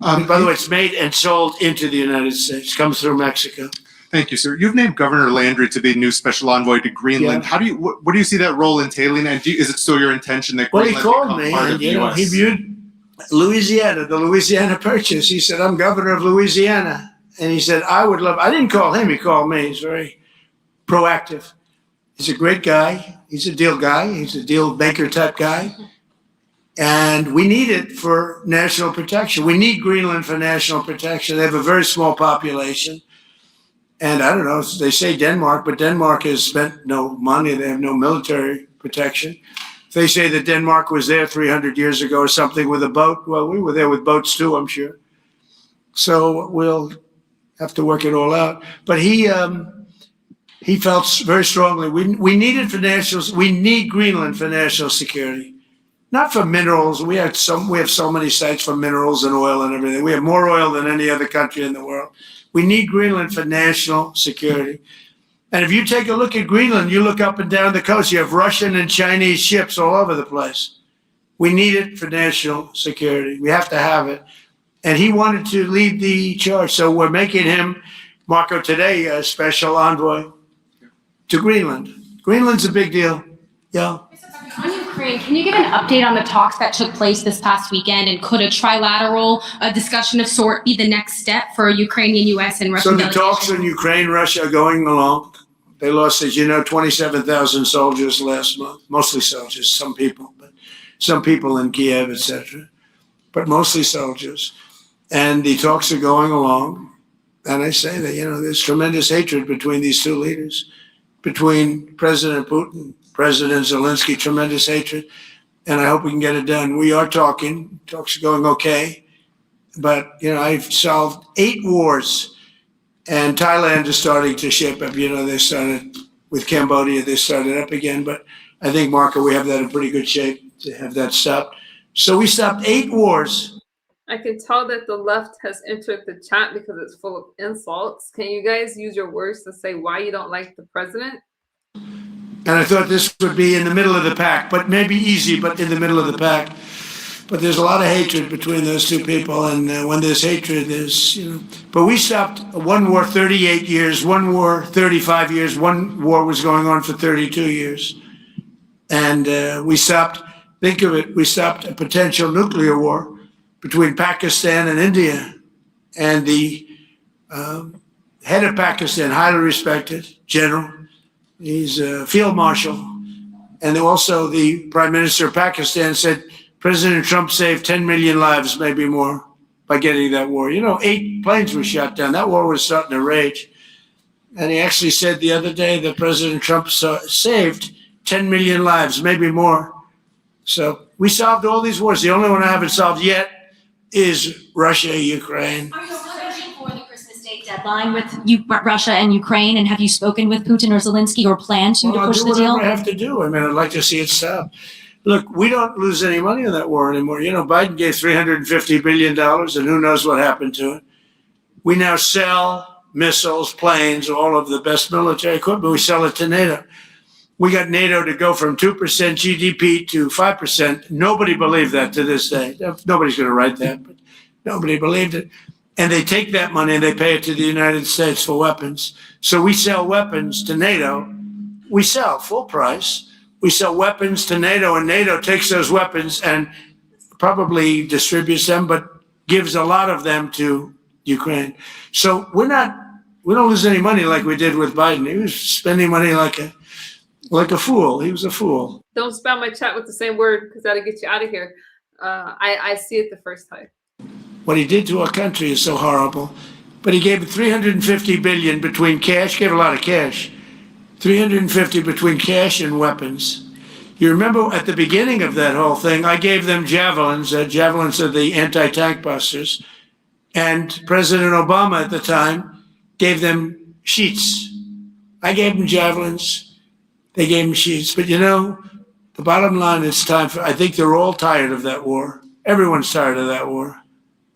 By the way, it's made and sold into the United States. Comes through Mexico. Thank you, sir. You've named Governor Landry to be new special envoy to Greenland. Yeah. How do you? What do you see that role entailing? And is it still your intention that Well, he Greenland called become me, part and of the US? he viewed Louisiana, the Louisiana Purchase. He said, "I'm governor of Louisiana," and he said, "I would love." I didn't call him; he called me. He's very proactive. He's a great guy. He's a deal guy. He's a deal maker type guy. And we need it for national protection. We need Greenland for national protection. They have a very small population. And I don't know, they say Denmark, but Denmark has spent no money. They have no military protection. They say that Denmark was there 300 years ago or something with a boat. Well, we were there with boats too, I'm sure. So we'll have to work it all out. But he felt very strongly, we need it for we need Greenland for national security. Not for minerals. We have so many sites for minerals and oil and everything. We have more oil than any other country in the world. We need Greenland for national security. And if you take a look at Greenland, you look up and down the coast, you have Russian and Chinese ships all over the place. We need it for national security. We have to have it. And he wanted to lead the charge. So we're making him Marco today, special envoy to Greenland. Greenland's a big deal. Yeah. On Ukraine, can you give an update on the talks that took place this past weekend, and could a trilateral discussion of sort be the next step for Ukrainian, U.S. and Russian So the delegation? talks in Ukraine, Russia are going along. They lost, as you know, 27,000 soldiers last month, mostly soldiers, some people in Kiev, etc., but mostly soldiers. And the talks are going along. And I say that, there's tremendous hatred between these two leaders, between President Putin, President Zelensky, tremendous hatred. And I hope we can get it done. We are talking. Talks are going okay. But, I've solved 8 wars. And Thailand is starting to ship up. They started with Cambodia. They started up again. But I think, Marco, we have that in pretty good shape to have that stopped. So we stopped 8 wars. I can tell that the left has entered the chat because it's full of insults. Can you guys use your words to say why you don't like the president? And I thought this would be in the middle of the pack, but maybe easy, but in the middle of the pack. But there's a lot of hatred between those two people. And when there's hatred, but we stopped one war 38 years, one war 35 years, one war was going on for 32 years. And we stopped, think of it, we stopped a potential nuclear war between Pakistan and India. And the head of Pakistan, highly respected general, he's a field marshal. And also the prime minister of Pakistan said, President Trump saved 10 million lives, maybe more, by getting that war. 8 planes were shot down. That war was starting to rage. And he actually said the other day that President Trump saved 10 million lives, maybe more. So we solved all these wars. The only one I haven't solved yet is Russia, Ukraine. Are you still pushing for the Christmas Day deadline with Russia and Ukraine? And have you spoken with Putin or Zelensky or plan to push the deal? I'll do whatever I have to do. I'd like to see it stop. Look, we don't lose any money on that war anymore. Biden gave $350 billion, and who knows what happened to it. We now sell missiles, planes, all of the best military equipment. We sell it to NATO. We got NATO to go from 2% GDP to 5%. Nobody believed that to this day. Nobody's going to write that, but nobody believed it. And they take that money and they pay it to the United States for weapons. So we sell weapons to NATO. We sell full price. We sell weapons to NATO, and NATO takes those weapons and probably distributes them, but gives a lot of them to Ukraine. So we don't lose any money like we did with Biden. He was spending money like a fool. He was a fool. Don't spam my chat with the same word because that'll get you out of here. I see it the first time. What he did to our country is so horrible. But he gave $350 billion between cash, gave a lot of cash. 350 between cash and weapons. You remember at the beginning of that whole thing, I gave them javelins. Javelins are the anti-tank busters. And President Obama at the time gave them sheets. I gave them javelins. They gave them sheets. But the bottom line is I think they're all tired of that war. Everyone's tired of that war.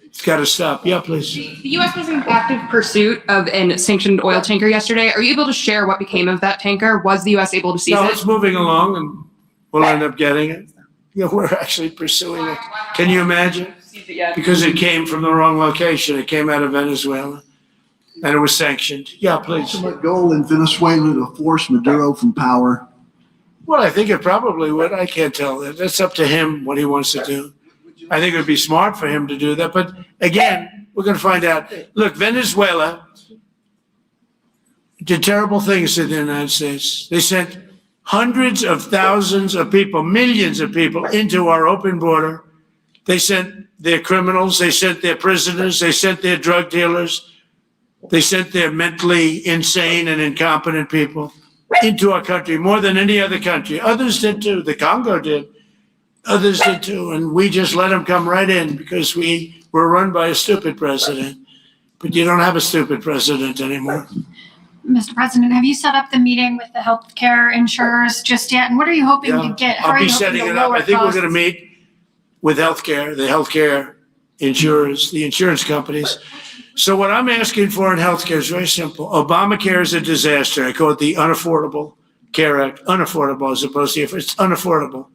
It's got to stop. Yeah, please. The U.S. was in active pursuit of a sanctioned oil tanker yesterday. Are you able to share what became of that tanker? Was the U.S. able to seize No, it? it's moving along, and we'll end up getting it. We're actually pursuing it. Can you imagine? Because it came from the wrong location. It came out of Venezuela, and it was sanctioned. Yeah, please. Ultimate goal in Venezuela to force Maduro from power. Well, I think it probably would. I can't tell. That's up to him what he wants to do. I think it would be smart for him to do that. But again, we're going to find out. Look, Venezuela did terrible things to the United States. They sent hundreds of thousands of people, millions of people into our open border. They sent their criminals. They sent their prisoners. They sent their drug dealers. They sent their mentally insane and incompetent people into our country more than any other country. Others did too. The Congo did. Others did too, and we just let them come right in because we were run by a stupid president. But you don't have a stupid president anymore. Mr. President, have you set up the meeting with the healthcare insurers just yet? And what are you hoping to get? How I'll are be you hoping setting to it up. lower I think we're costs? going to meet with the healthcare insurers, the insurance companies. So what I'm asking for in healthcare is very simple. Obamacare is a disaster. I call it the Unaffordable Care Act. Unaffordable as opposed to it's unaffordable.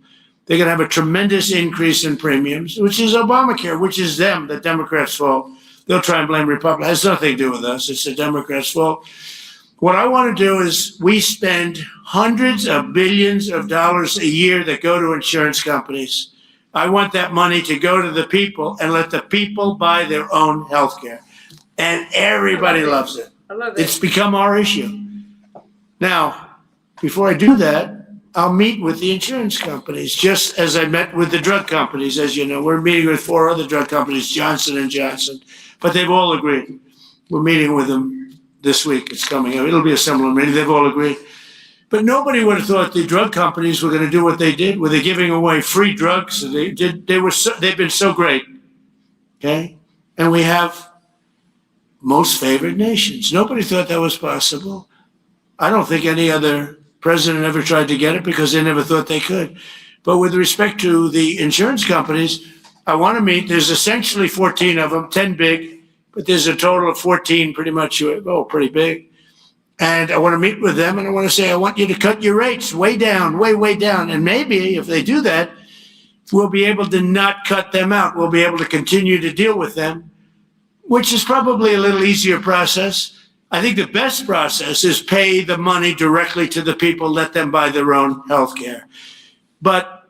They're going to have a tremendous increase in premiums, which is Obamacare, which is them, the Democrats' fault. they'll try and blame Republicans. It has nothing to do with us. It's the Democrats' fault. What I want to do is we spend hundreds of billions of dollars a year that go to insurance companies. I want that money to go to the people and let the people buy their own health care. And everybody loves it. I love it. It's become our issue. Now, before I do that, I'll meet with the insurance companies, just as I met with the drug companies. As you know, we're meeting with 4 other drug companies, Johnson & Johnson, but they've all agreed. We're meeting with them this week. It's coming up. It'll be a similar meeting. They've all agreed. But nobody would have thought the drug companies were going to do what they did. Were they giving away free drugs? They've been so great. Okay? And we have most favored nations. Nobody thought that was possible. I don't think any other president ever tried to get it because they never thought they could. But with respect to the insurance companies, I want to meet. There's essentially 14 of them, 10 big, but there's a total of 14 pretty much, pretty big. And I want to meet with them and I want to say, I want you to cut your rates way down, way down. And maybe if they do that, we'll be able to not cut them out. We'll be able to continue to deal with them, which is probably a little easier process. I think the best process is pay the money directly to the people, let them buy their own health care. But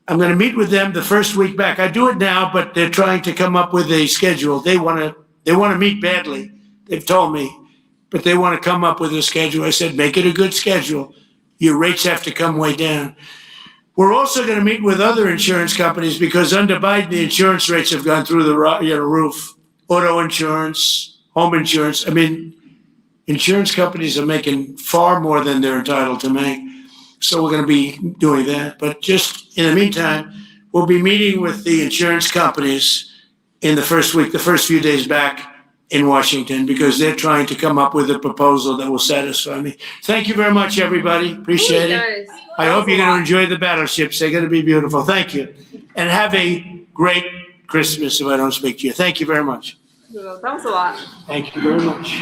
I'm going to meet with them the first week back. I do it now, but they're trying to come up with a schedule. They want to meet badly. They've told me, but they want to come up with a schedule. I said, make it a good schedule. Your rates have to come way down. We're also going to meet with other insurance companies because under Biden, the insurance rates have gone through the roof. Auto insurance, home insurance. I mean, insurance companies are making far more than they're entitled to make. So we're going to be doing that. But just in the meantime, we'll be meeting with the insurance companies in the first week, the first few days back in Washington, because they're trying to come up with a proposal that will satisfy me. Thank you very much, everybody. Appreciate it. I hope you're going to enjoy the battleships. They're going to be beautiful. Thank you. And have a great Christmas if I don't speak to you. Thank you very much. That was a lot. Thank you very much.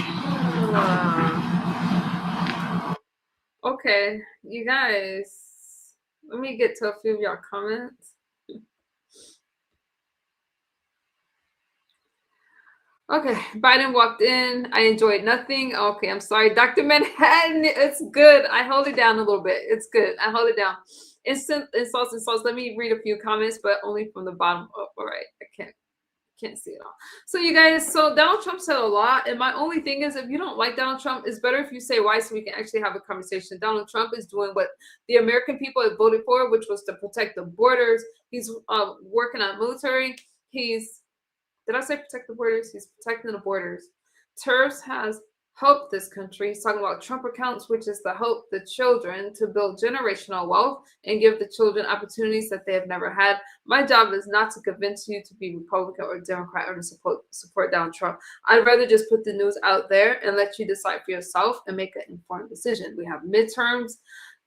Okay, you guys, let me get to a few of your comments. Okay, Biden walked in. I enjoyed nothing. Okay, I'm sorry. Dr. Manhattan, it's good. I hold it down a little bit. It's good. I hold it down. Instant insults. Let me read a few comments, but only from the bottom up. All right, I can't see it all. So you guys, so Donald Trump said a lot, and my only thing is, if you don't like Donald Trump, it's better if you say why, so we can actually have a conversation. Donald Trump is doing what the American people have voted for, which was to protect the borders. He's working on military. Did I say protect the borders? He's protecting the borders. Tariffs has helped this country. He's talking about Trump accounts, which is to help the children to build generational wealth and give the children opportunities that they have never had. My job is not to convince you to be Republican or Democrat or to support Donald Trump. I'd rather just put the news out there and let you decide for yourself and make an informed decision. We have midterms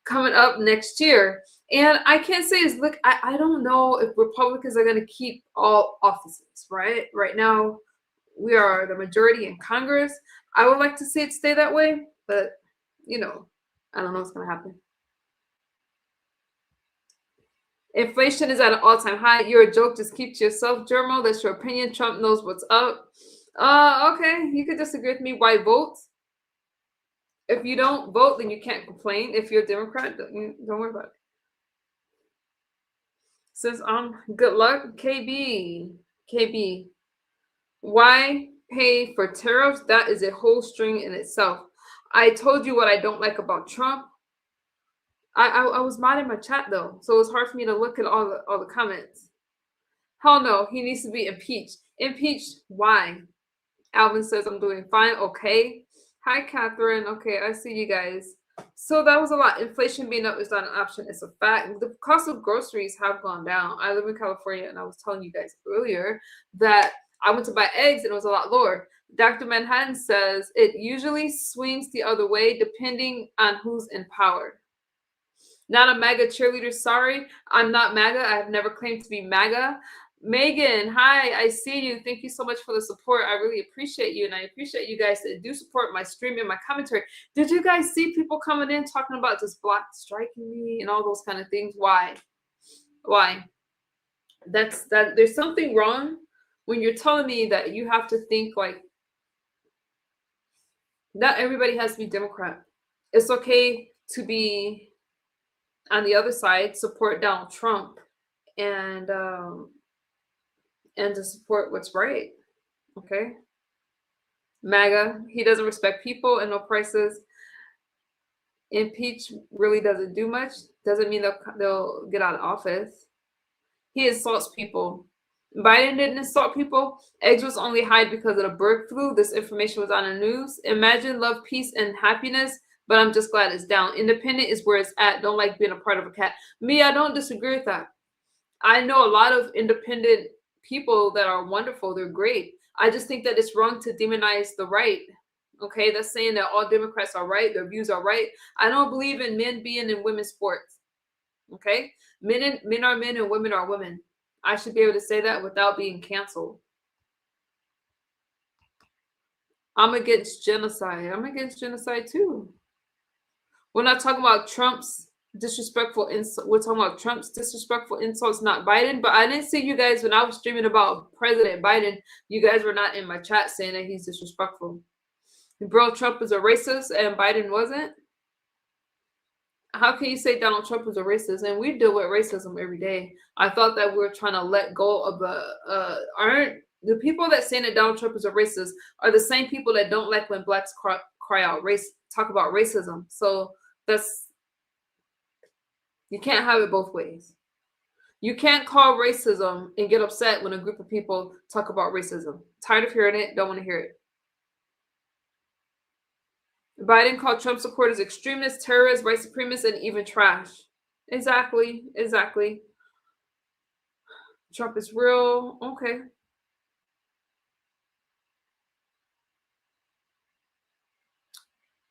coming up next year. And I can't say is, look, I don't know if Republicans are going to keep all offices, right? Right now, we are the majority in Congress. I would like to see it stay that way, but, I don't know what's going to happen. Inflation is at an all-time high. You're a joke. Just keep to yourself, Jermo. That's your opinion. Trump knows what's up. Okay, you could disagree with me. Why vote? If you don't vote, then you can't complain. If you're a Democrat, don't worry about it. Says, good luck, KB. Why pay for tariffs? That is a whole string in itself. I told you what I don't like about Trump. I was mad in my chat though, so it was hard for me to look at all the comments. Hell no, he needs to be impeached. Impeached? Why? Alvin says I'm doing fine. Okay. Hi, Catherine. Okay, I see you guys. So that was a lot. Inflation being up is not an option. It's a fact. The cost of groceries have gone down. I live in California, and I was telling you guys earlier that I went to buy eggs, and it was a lot lower. Dr. Manhattan says it usually swings the other way depending on who's in power. Not a MAGA cheerleader. Sorry, I'm not MAGA. I have never claimed to be MAGA. Megan, hi, I see you. Thank you so much for the support. I really appreciate you, and I appreciate you guys that do support my stream and my commentary. Did you guys see people coming in talking about just striking me and all those kind of things? Why? There's something wrong when you're telling me that you have to think like, not everybody has to be Democrat. It's okay to be on the other side, support Donald Trump, and to support what's right. Okay. MAGA, he doesn't respect people and no prices. Impeach really doesn't do much. Doesn't mean they'll get out of office. He insults people. Biden didn't insult people. Eggs was only hide because of the bird flu. This information was on the news. Imagine love, peace, and happiness, but I'm just glad it's down. Independent is where it's at. Don't like being a part of a cat. Me, I don't disagree with that. I know a lot of independent people that are wonderful. They're great. I just think that it's wrong to demonize the right. Okay, that's saying that all Democrats are right, their views are right. I don't believe in men being in women's sports. Okay, men are men and women are women. I should be able to say that without being canceled. I'm against genocide. I'm against genocide too. We're not talking about Trump's disrespectful insults. We're talking about Trump's disrespectful insults, not Biden. But I didn't see you guys when I was streaming about President Biden. You guys were not in my chat saying that he's disrespectful. Bro, Trump is a racist and Biden wasn't. How can you say Donald Trump is a racist? And we deal with racism every day. I thought that we were trying to let go of aren't the people that say that Donald Trump is a racist are the same people that don't like when blacks cry out talk about racism. So you can't have it both ways. You can't call racism and get upset when a group of people talk about racism. Tired of hearing it, don't want to hear it. Biden called Trump supporters extremists, terrorists, white supremacists, and even trash. Exactly. Trump is real. Okay.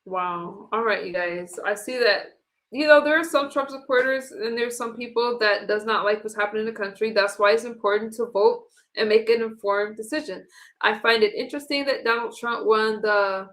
Wow. All right, you guys. I see that, there are some Trump supporters and there's some people that does not like what's happening in the country. That's why it's important to vote and make an informed decision. I find it interesting that Donald Trump won the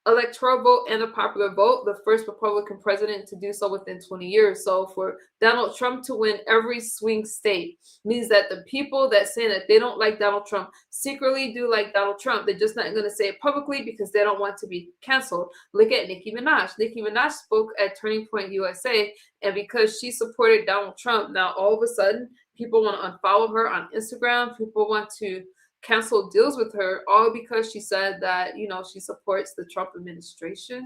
electoral vote and the popular vote, the first Republican president to do so within 20 years. So for Donald Trump to win every swing state means that the people that say that they don't like Donald Trump secretly do like Donald Trump. They're just not going to say it publicly because they don't want to be canceled. Look at Nicki Minaj. Nicki Minaj spoke at Turning Point USA, and because she supported Donald Trump, now all of a sudden people want to unfollow her on Instagram. People want to cancel deals with her, all because she said that, she supports the Trump administration.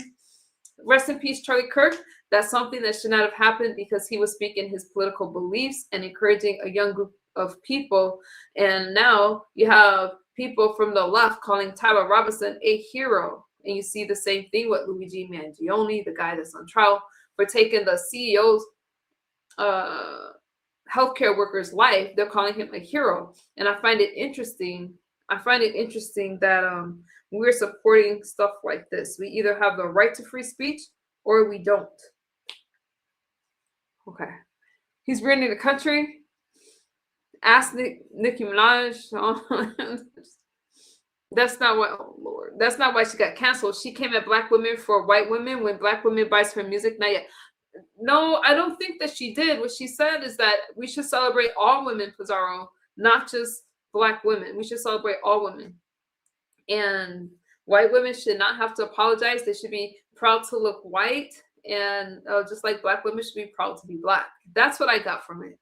Rest in peace, Charlie Kirk. That's something that should not have happened because he was speaking his political beliefs and encouraging a young group of people. And now you have people from the left calling Tyler Robinson a hero. And you see the same thing with Luigi Mangione, the guy that's on trial for taking the CEO's healthcare worker's life. They're calling him a hero, and I find it interesting. That we're supporting stuff like this. We either have the right to free speech or we don't. Okay, he's ruining the country. Ask Nicki Minaj. That's not what. Oh Lord, that's not why she got canceled. She came at black women for white women when black women buys her music. Not yet. No, I don't think that she did. What she said is that we should celebrate all women, Pizarro, not just black women. We should celebrate all women. And white women should not have to apologize. They should be proud to look white. And just like black women should be proud to be black. That's what I got from it.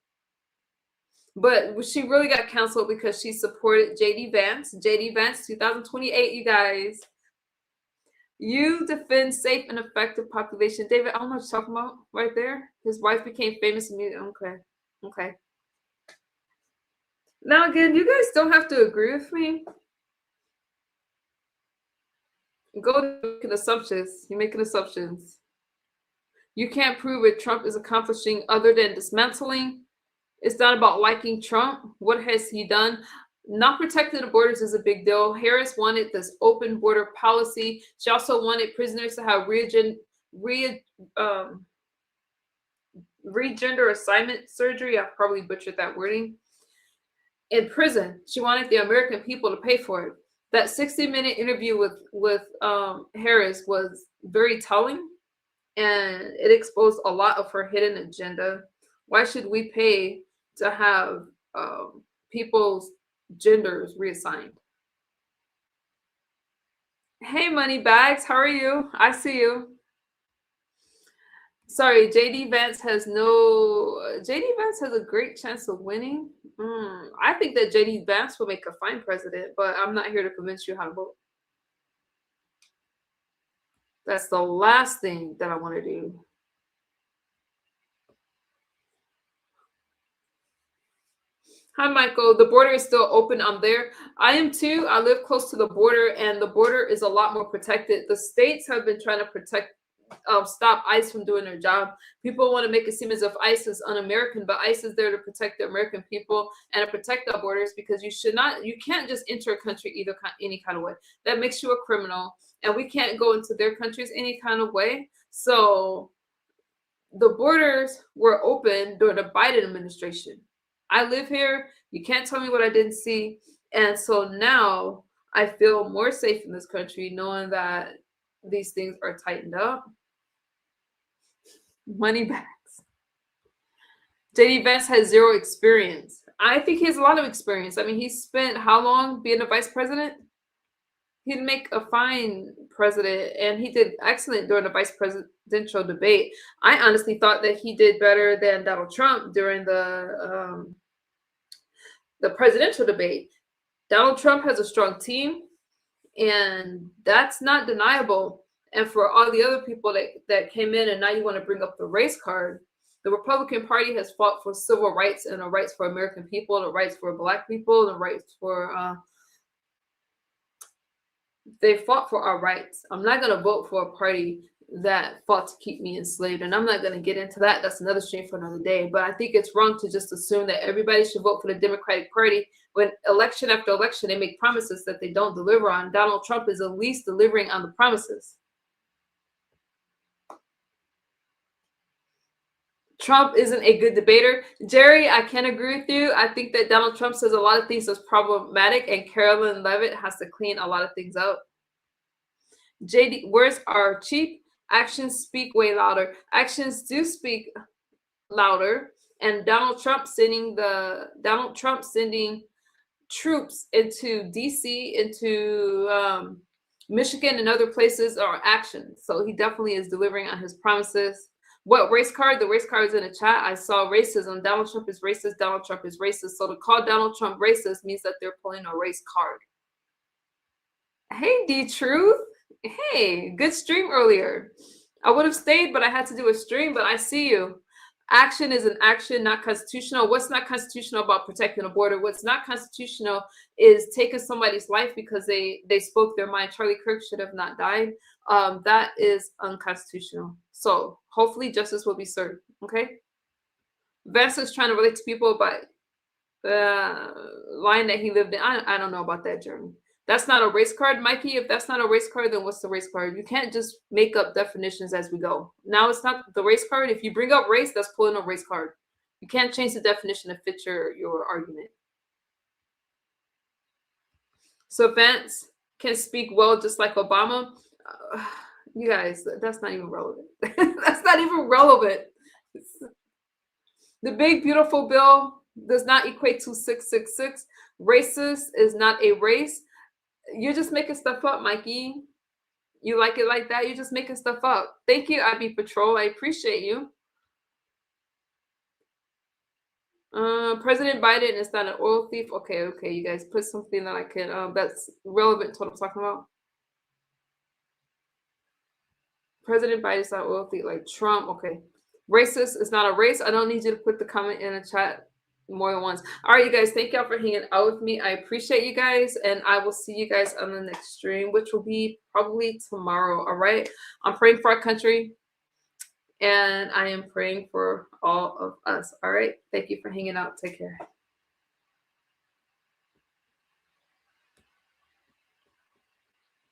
But she really got canceled because she supported J.D. Vance. J.D. Vance, 2028, you guys. You defend safe and effective population. David, I don't know what you're talking about right there. His wife became famous in music. Okay. Now, again, you guys don't have to agree with me. Go making assumptions. You're making assumptions. You can't prove what Trump is accomplishing other than dismantling. It's not about liking Trump. What has he done? Not protecting the borders is a big deal. Harris wanted this open border policy. She also wanted prisoners to have regender assignment surgery. I probably butchered that wording. In prison, she wanted the American people to pay for it. That 60-minute interview with Harris was very telling, and it exposed a lot of her hidden agenda. Why should we pay to have people's genders reassigned. Hey, money bags, how are you? I see you. Sorry, JD Vance has a great chance of winning. I think that JD Vance will make a fine president, but I'm not here to convince you how to vote. That's the last thing that I want to do. Hi, Michael. The border is still open. I'm there. I am too. I live close to the border, and the border is a lot more protected. The states have been trying to stop ICE from doing their job. People want to make it seem as if ICE is un-American, but ICE is there to protect the American people and to protect our borders, because you can't just enter a country any kind of way. That makes you a criminal, and we can't go into their countries any kind of way. So the borders were open during the Biden administration. I live here. You can't tell me what I didn't see. And so now I feel more safe in this country knowing that these things are tightened up. Money bags. JD Vance has zero experience. I think he has a lot of experience. I mean, he spent how long being a vice president? He'd make a fine president, and he did excellent during the vice presidential debate. I honestly thought that he did better than Donald Trump during the presidential debate. Donald Trump has a strong team, and that's not deniable. And for all the other people that came in, and now you want to bring up the race card, the Republican Party has fought for civil rights and the rights for American people, the rights for Black people, the rights for they fought for our rights. I'm not going to vote for a party that fought to keep me enslaved, and I'm not going to get into that. That's another stream for another day. But I think it's wrong to just assume that everybody should vote for the Democratic Party when election after election they make promises that they don't deliver on. Donald Trump is at least delivering on the promises. Trump isn't a good debater. Jerry, I can agree with you. I think that Donald Trump says a lot of things that's problematic, and Carolyn Levitt has to clean a lot of things up. JD, words are cheap. Actions speak way louder. Actions do speak louder. And Donald Trump sending troops into DC, into Michigan and other places are actions. So he definitely is delivering on his promises. What race card? The race card is in the chat. I saw racism. Donald Trump is racist. Donald Trump is racist. So to call Donald Trump racist means that they're pulling a race card. Hey, D-Truth. Hey, good stream earlier. I would have stayed, but I had to do a stream, but I see you. Action is an action, not constitutional. What's not constitutional about protecting the border? What's not constitutional is taking somebody's life because they spoke their mind. Charlie Kirk should have not died. That is unconstitutional. So hopefully justice will be served. Okay. Vance is trying to relate to people about the line that he lived in. I don't know about that, Jeremy. That's not a race card, Mikey. If that's not a race card, then what's the race card? You can't just make up definitions as we go. Now it's not the race card. If you bring up race, that's pulling a race card. You can't change the definition to fit your argument. So Vance can speak well just like Obama. You guys, that's not even relevant. That's not even relevant. The big, beautiful bill does not equate to 666. Racist is not a race. You're just making stuff up, Mikey. You like it like that? You're just making stuff up. Thank you, IB Patrol. I appreciate you. President Biden is not an oil thief. Okay, you guys put something that I can that's relevant to what I'm talking about. President Biden is not an oil thief like Trump. Okay. Racist is not a race. I don't need you to put the comment in the chat more than once. All right, you guys, thank y'all for hanging out with me. I appreciate you guys, and I will see you guys on the next stream, which will be probably tomorrow. All right. I'm praying for our country, and I am praying for all of us. All right. Thank you for hanging out. Take care.